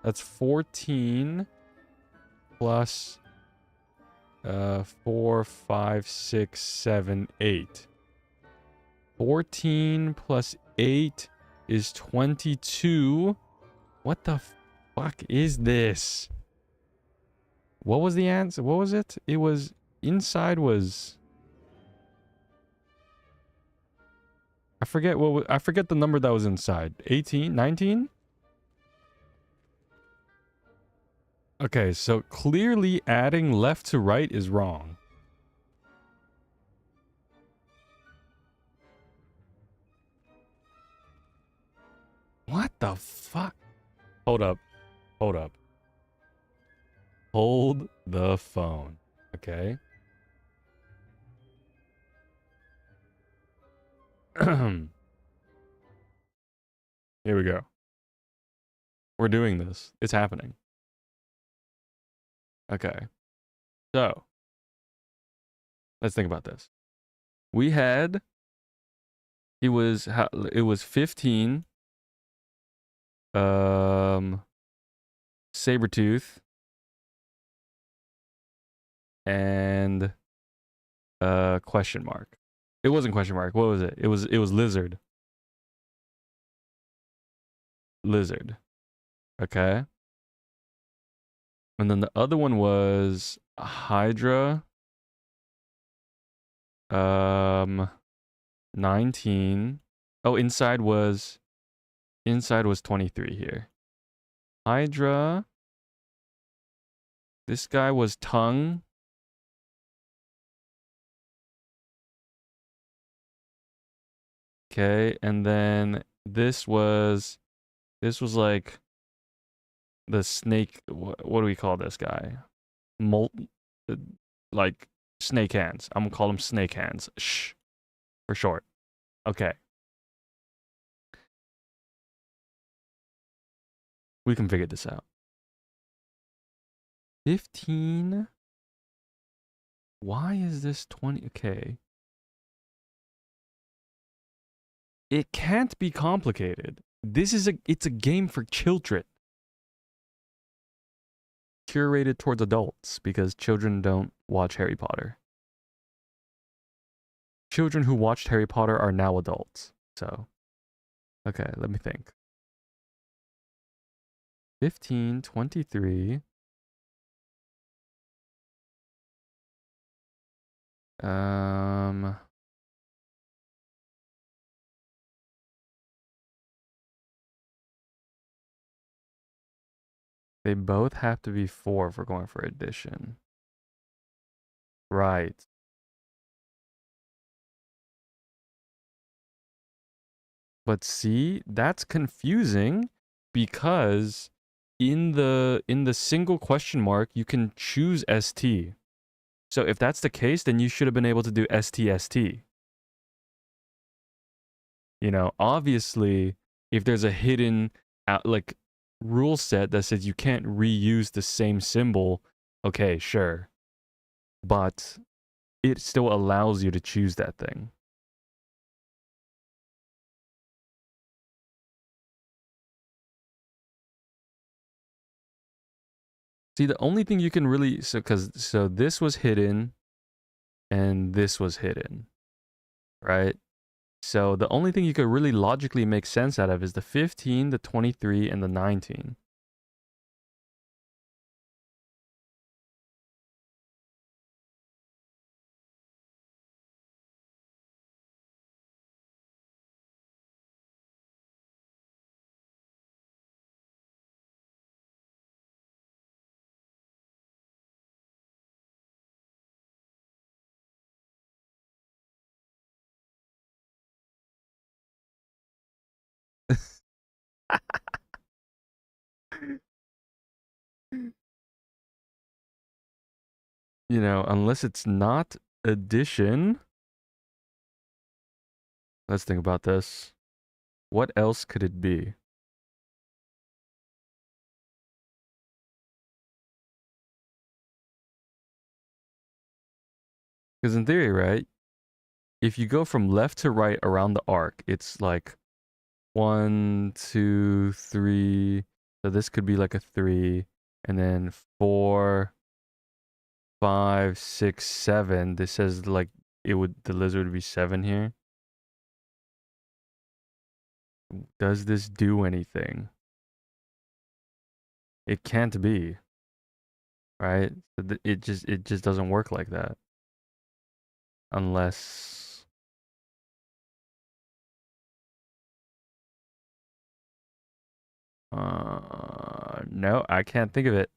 That's 14 plus 4, 5, 6, 7, 8. 14 plus 8 is 22. What the fuck is this? What was the answer? What was it? It was inside was I forget I forget the number that was inside. 18, 19? Okay, so clearly adding left to right is wrong. What the fuck? Hold up. Hold up. Hold the phone. Okay. Here we go. We're doing this. It's happening. Okay. So, let's think about this. We had it was 15 Sabretooth and question mark. It wasn't question mark. What was it? It was lizard. Lizard. Okay. And then the other one was Hydra. 19. Oh, inside was 23 here. Hydra. This guy was tongue. Okay, and then this was like the snake. What do we call this guy? Like snake hands. I'm gonna call him snake hands. Shh, for short. Okay. We can figure this out. 15. Why is this 20? Okay. It can't be complicated. It's a game for children. Curated towards adults because children don't watch Harry Potter. Children who watched Harry Potter are now adults. So, okay, let me think. 15, 23. They both have to be 4 if we're going for addition. Right. But see, that's confusing because in the single question mark, you can choose ST. So if that's the case, then you should have been able to do ST. You know, obviously, if there's a hidden like rule set that says you can't reuse the same symbol, okay, sure. But it still allows you to choose that thing. See, the only thing you can really so this was hidden and this was hidden, right? So the only thing you could really logically make sense out of is the 15, the 23, and the 19. You know, unless it's not addition. Let's think about this. What else could it be? Because in theory, right, if you go from left to right around the arc, it's like 1, 2, 3. So this could be like a 3, and then 4, 5, 6, 7. This says like the lizard would be 7 here. Does this do anything? It can't be, right? It just doesn't work like that. Unless no, I can't think of it.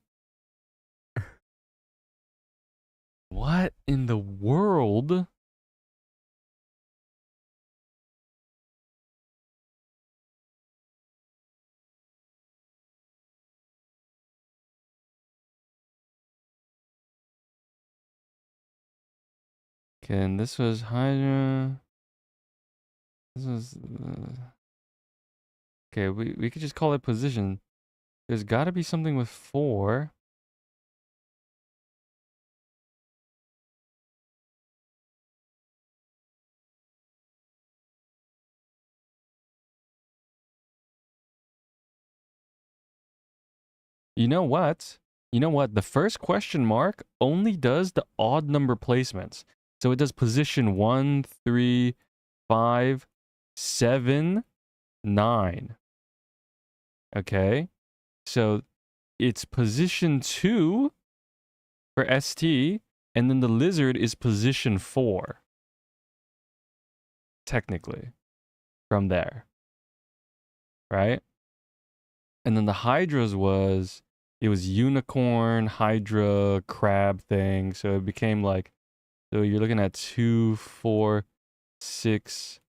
What in the world? Okay, and this was Hydra. This was okay, we could just call it position. There's got to be something with 4. You know what? You know what? The first question mark only does the odd number placements. So it does position 1, 3, 5, 7, 9. Okay? So it's position 2 for ST, and then the lizard is position 4. Technically. From there. Right? And then the Hydras it was unicorn, Hydra, crab thing. So it became like, so you're looking at 2, 4, 6,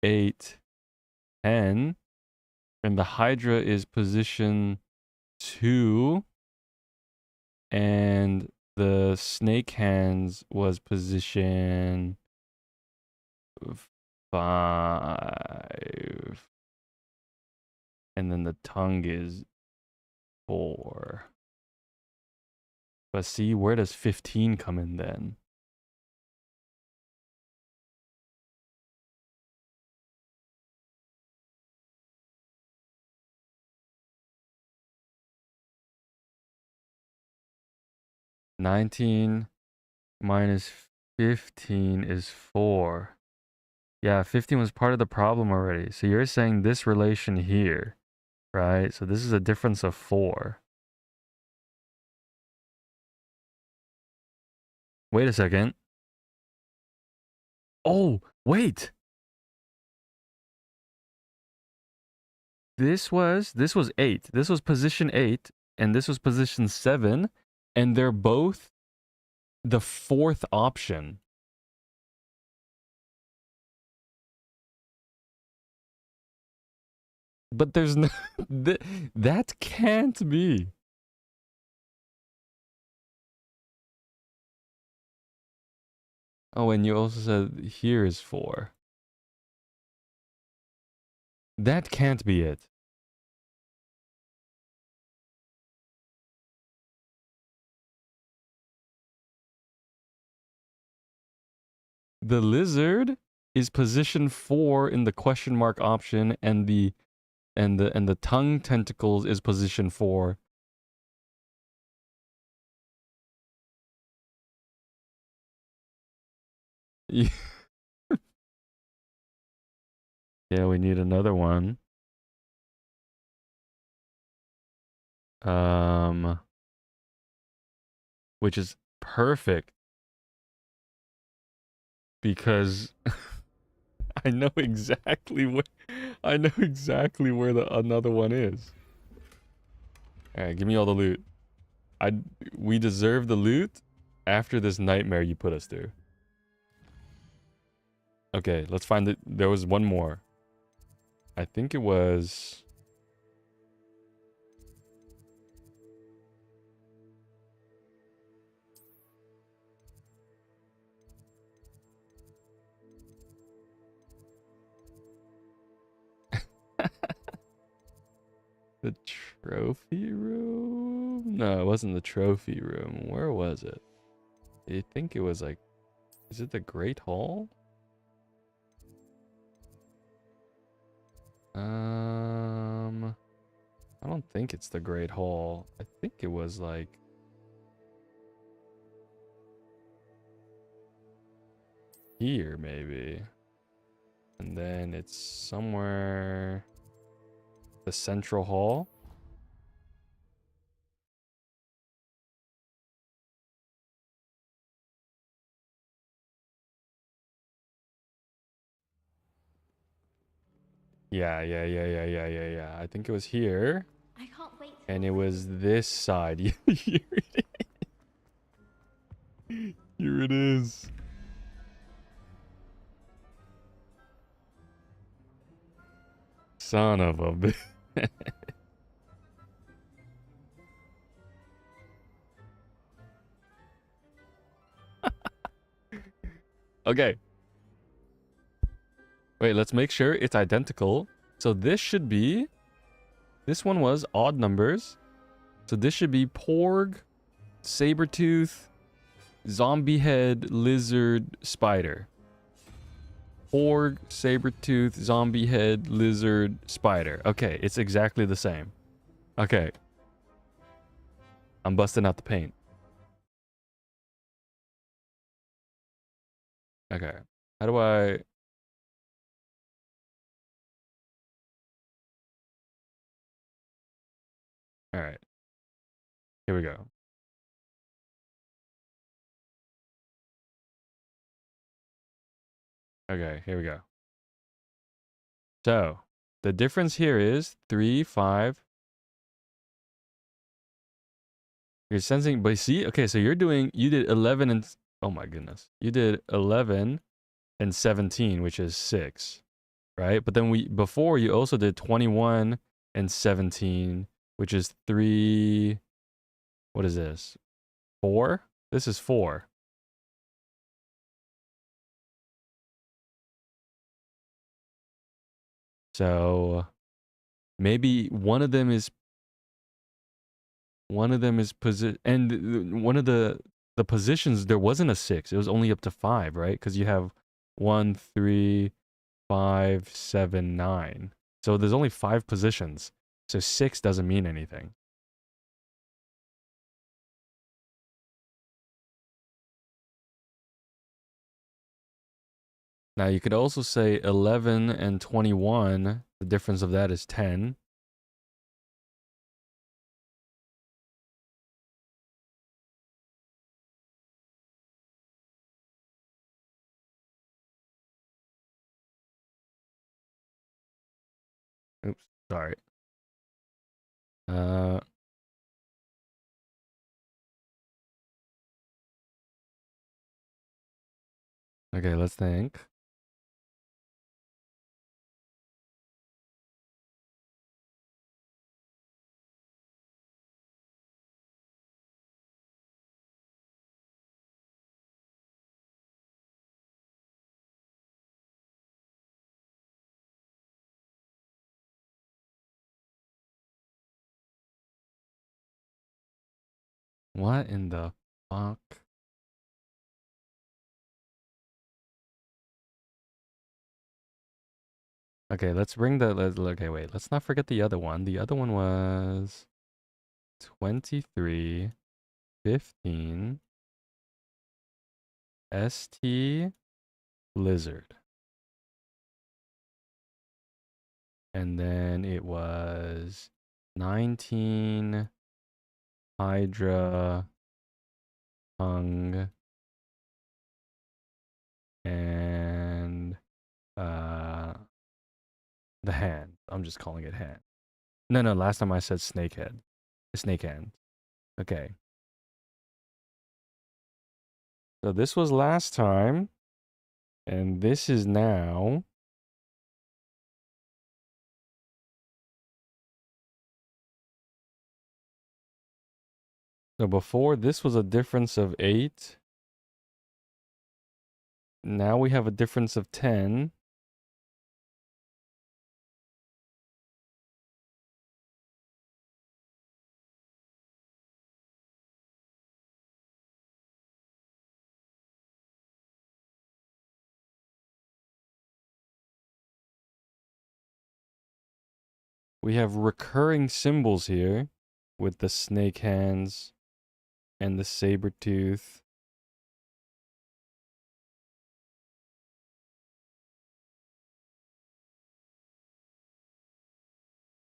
8, 10. And the Hydra is position 2. And the snake hands was position 5. And then the tongue is 4. But see, where does 15 come in then? $19 minus 15 is 4. Yeah, 15 was part of the problem already. So you're saying this relation here, right? So this is a difference of 4. Wait a second. Oh, wait. This was 8. This was position 8, and this was position 7, and they're both the 4th option. But there's no that can't be. Oh, and you also said here is 4. That can't be it. The lizard is position 4 in the question mark option, and the tongue tentacles is position 4. Yeah, yeah, we need another one. Which is perfect because I know exactly where the another one is. All right, give me all the loot. We deserve the loot after this nightmare you put us through. Okay, let's find it. There was one more. I think it was... The trophy room? No, it wasn't the trophy room. Where was it? I think it was like... Is it the Great Hall? I don't think it's the Great Hall. I think it was like... Here, maybe. And then it's somewhere... The Central Hall? Yeah. I think it was here. I can't wait. And it was this side. Here it is. Here it is. Son of a bitch. Okay. Wait, let's make sure it's identical. So this should be... This one was odd numbers. So this should be Porg, Sabertooth, Zombie Head, Lizard, Spider. Porg, Sabertooth, Zombie Head, Lizard, Spider. Okay, it's exactly the same. Okay. I'm busting out the paint. Okay. How do I... Alright. Here we go. Okay, here we go. So, the difference here is 3, 5. You're sensing, but see, okay, so you did 11 and, oh my goodness. You did 11 and 17, which is 6, right? But then before you also did 21 and 17, which is 3, what is this? 4? This is 4. So maybe one of them is position, and one of the positions, there wasn't a 6. It was only up to 5, right? Because you have 1, 3, 5, 7, 9. So there's only 5 positions. So 6 doesn't mean anything. Now you could also say 11 and 21. The difference of that is 10. Oops, sorry. Okay, let's think. What in the fuck? Okay, let's bring the... Okay, wait. Let's not forget the other one. The other one was 23, 15, ST, Lizard. And then it was 19, Hydra, Hung, and the hand. I'm just calling it hand. No, last time I said snakehead. Snake hand. Okay. So this was last time. And this is now. So before, this was a difference of 8. Now we have a difference of 10. We have recurring symbols here with the snake hands and the saber tooth.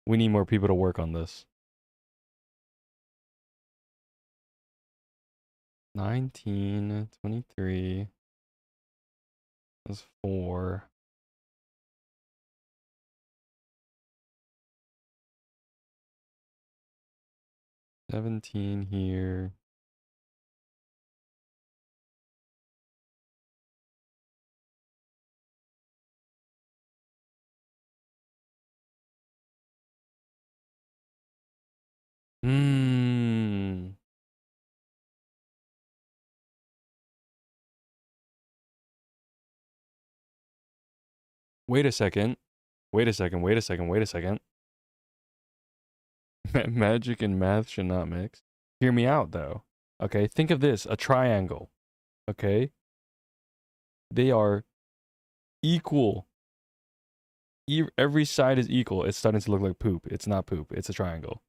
We need more people to work on this. 19, 23. That's 4. $17 here. Hmm. Wait a second. Wait a second. Wait a second. Wait a second. Magic and math should not mix. Hear me out, though. Okay, think of this, a triangle. Okay? They are equal. Every side is equal. It's starting to look like poop. It's not poop. It's a triangle.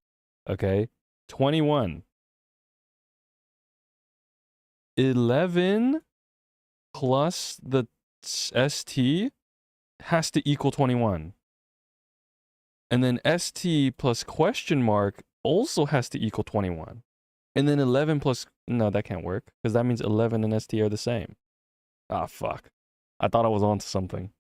Okay? 21. 11 plus the ST has to equal 21. And then ST plus question mark also has to equal 21. And then 11 plus... No, that can't work. Because that means 11 and ST are the same. Ah, fuck. I thought I was onto something.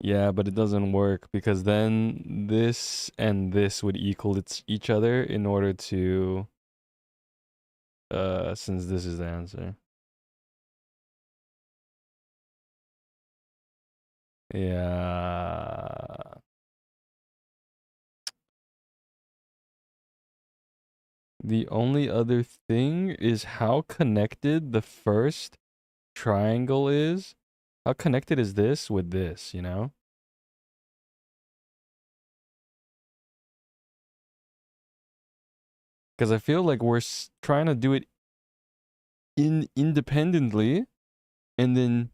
Yeah, but it doesn't work because then this and this would equal each other in order to since this is the answer. Yeah. The only other thing is how connected the first triangle is. How connected is this with this, you know? Because I feel like we're trying to do it independently and then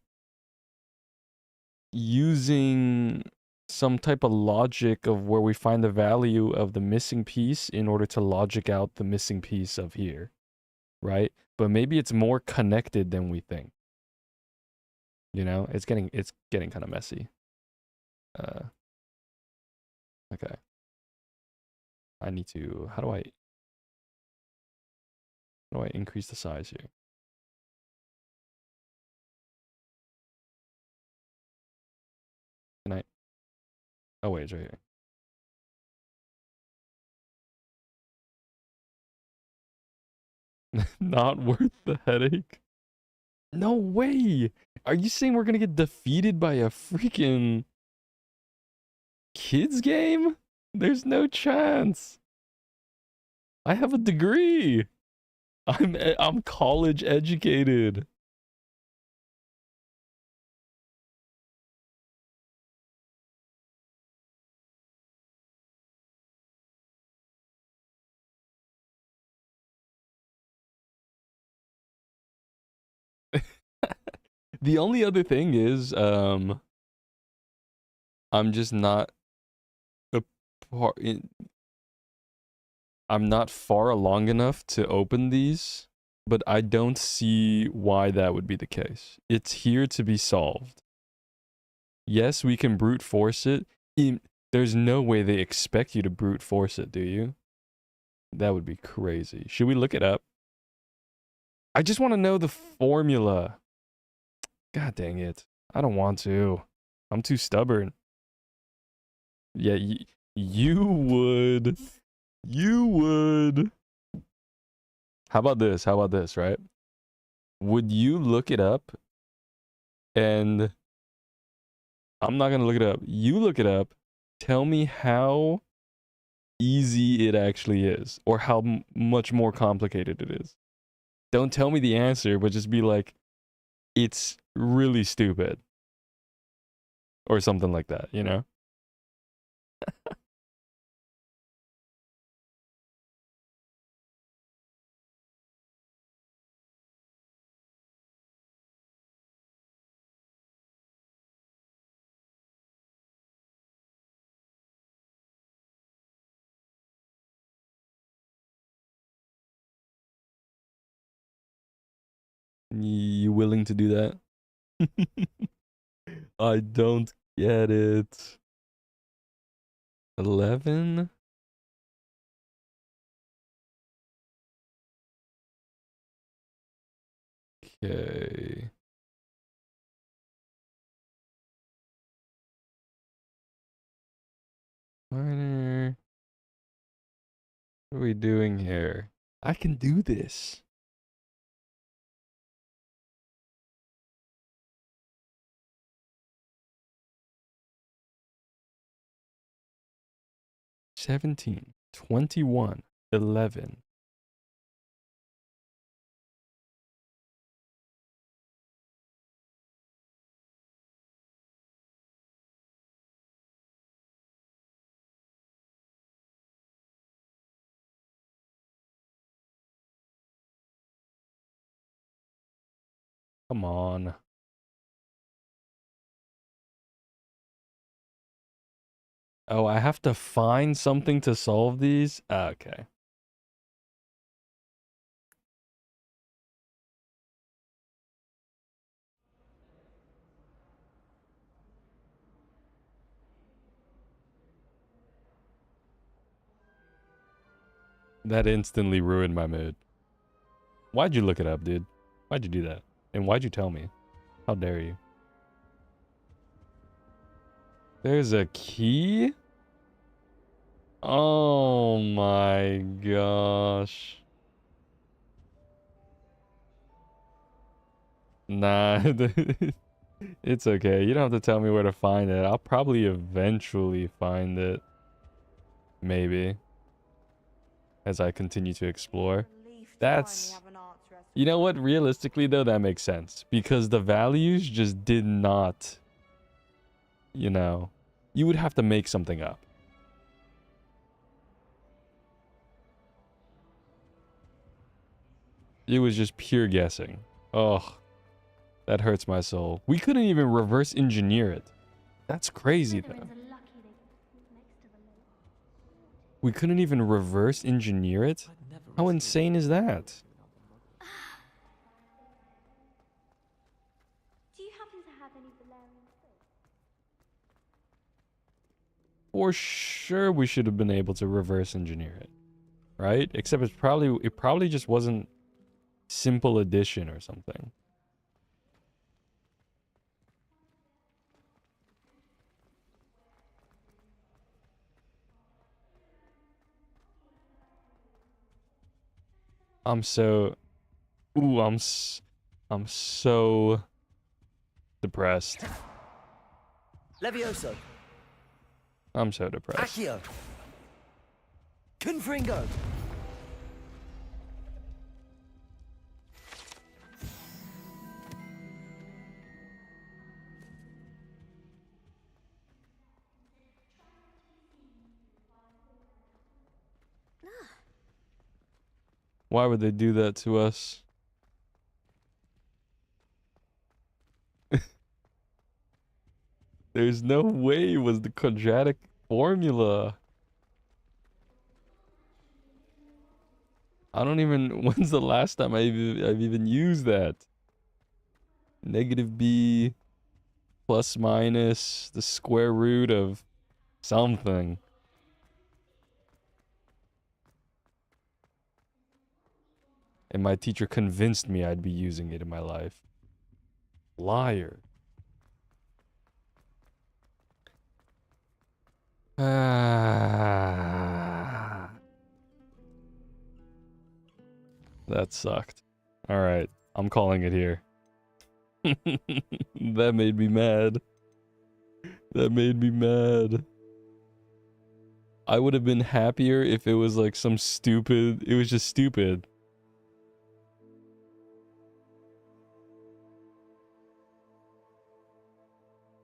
using some type of logic of where we find the value of the missing piece in order to logic out the missing piece of here, right? But maybe it's more connected than we think. You know, it's getting kind of messy. Okay. I need to, how do I increase the size here? Can I? Oh wait, it's right here. Not worth the headache. No way! Are you saying we're gonna get defeated by a freaking kids game? There's no chance. I have a degree. I'm college educated. The only other thing is, I'm just not I'm not far along enough to open these, but I don't see why that would be the case. It's here to be solved. Yes, we can brute force it. There's no way they expect you to brute force it, do you? That would be crazy. Should we look it up? I just want to know the formula. God dang it. I don't want to. I'm too stubborn. Yeah, you would. You would. How about this? How about this, right? Would you look it up? And I'm not gonna look it up. You look it up. Tell me how easy it actually is, or how much more complicated it is. Don't tell me the answer, but just be like, it's really stupid. Or something like that, you know? You willing to do that? I don't get it. 11? Okay. Minor. What are we doing here? I can do this. $17, $21, $11. Come on. Oh, I have to find something to solve these? Okay. That instantly ruined my mood. Why'd you look it up, dude? Why'd you do that? And why'd you tell me? How dare you? There's a key? Oh my gosh. Nah, it's okay. You don't have to tell me where to find it. I'll probably eventually find it. Maybe. As I continue to explore. That's... You know what? Realistically, though, that makes sense. Because the values just did not... You know... You would have to make something up. It was just pure guessing. Oh, that hurts my soul. We couldn't even reverse engineer it. That's crazy, though. We couldn't even reverse engineer it? How insane is that? Do you happen to have any Valerian fruit? For sure we should have been able to reverse engineer it. Right? Except it probably just wasn't simple addition or something. I'm so... Ooh, I'm so... depressed. Levioso. I'm so depressed. Accio. Confringo. Why would they do that to us? There's no way it was the quadratic formula. I don't even... When's the last time I've even used that? Negative b plus minus the square root of something. And my teacher convinced me I'd be using it in my life. Liar. That sucked. All right. I'm calling it here. That made me mad. That made me mad. I would have been happier if it was like some stupid... It was just stupid.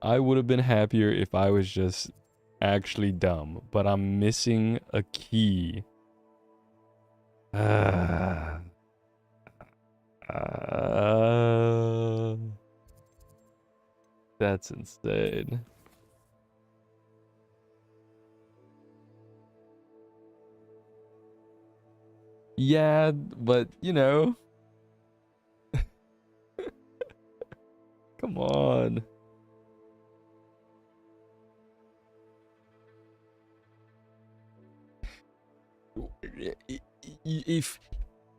I would have been happier if I was just actually dumb. But I'm missing a key. That's insane. Yeah, but you know. Come on.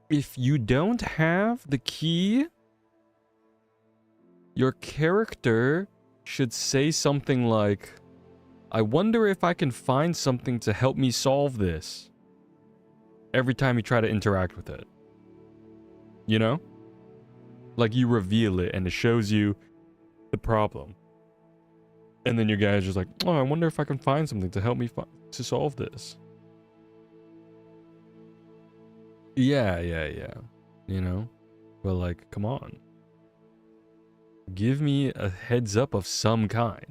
If you don't have the key, your character should say something like, I wonder if I can find something to help me solve this. Every time you try to interact with it. You know? Like you reveal it and it shows you the problem. And then your guy's just like, oh, I wonder if I can find something to help me to solve this. Yeah. You know? But like, come on. Give me a heads up of some kind.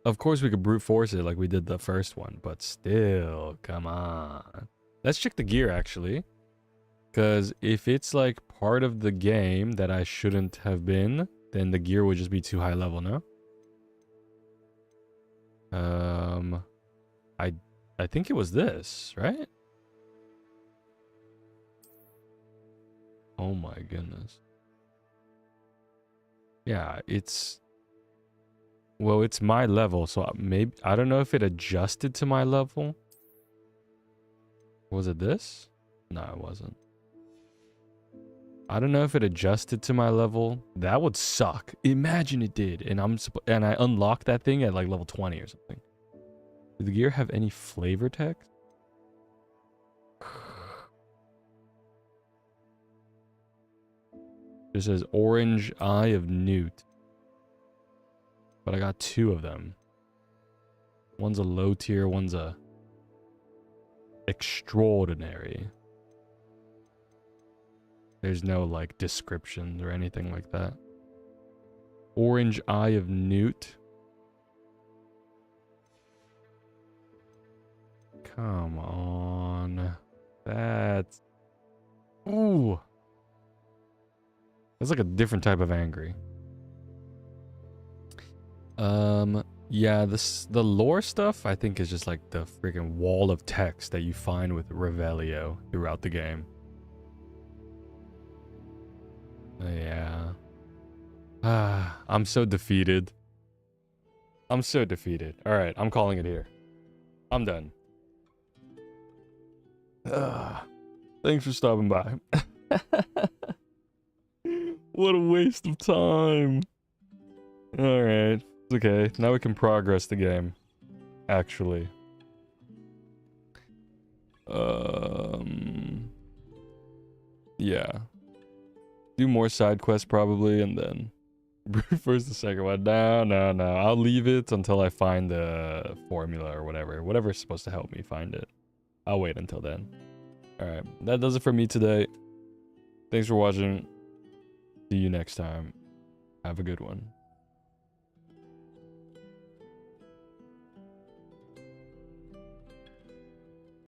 Of course we could brute force it like we did the first one, but still, come on. Let's check the gear actually. Because if it's like part of the game that I shouldn't have been, then the gear would just be too high level, no? I think it was this, right? Oh my goodness. Yeah, it's... Well, it's my level, so maybe... I don't know if it adjusted to my level. Was it this? No, it wasn't. I don't know if it adjusted to my level. That would suck. Imagine it did, and I unlocked that thing at like level 20 or something. Did the gear have any flavor text? It says Orange Eye of Newt. But I got 2 of them. One's a low tier, one's a extraordinary. There's no like descriptions or anything like that. Orange Eye of Newt. Come on. That's... Ooh. That's like a different type of angry. Yeah, the lore stuff I think is just like the freaking wall of text that you find with Revelio throughout the game. Yeah. I'm so defeated. I'm so defeated. All right, I'm calling it here. I'm done. Thanks for stopping by. What a waste of time. All right. It's okay. Now we can progress the game. Actually. Yeah. Do more side quests probably, and then first the second one. No. I'll leave it until I find the formula or whatever. Whatever's supposed to help me find it. I'll wait until then. Alright. That does it for me today. Thanks for watching. See you next time. Have a good one.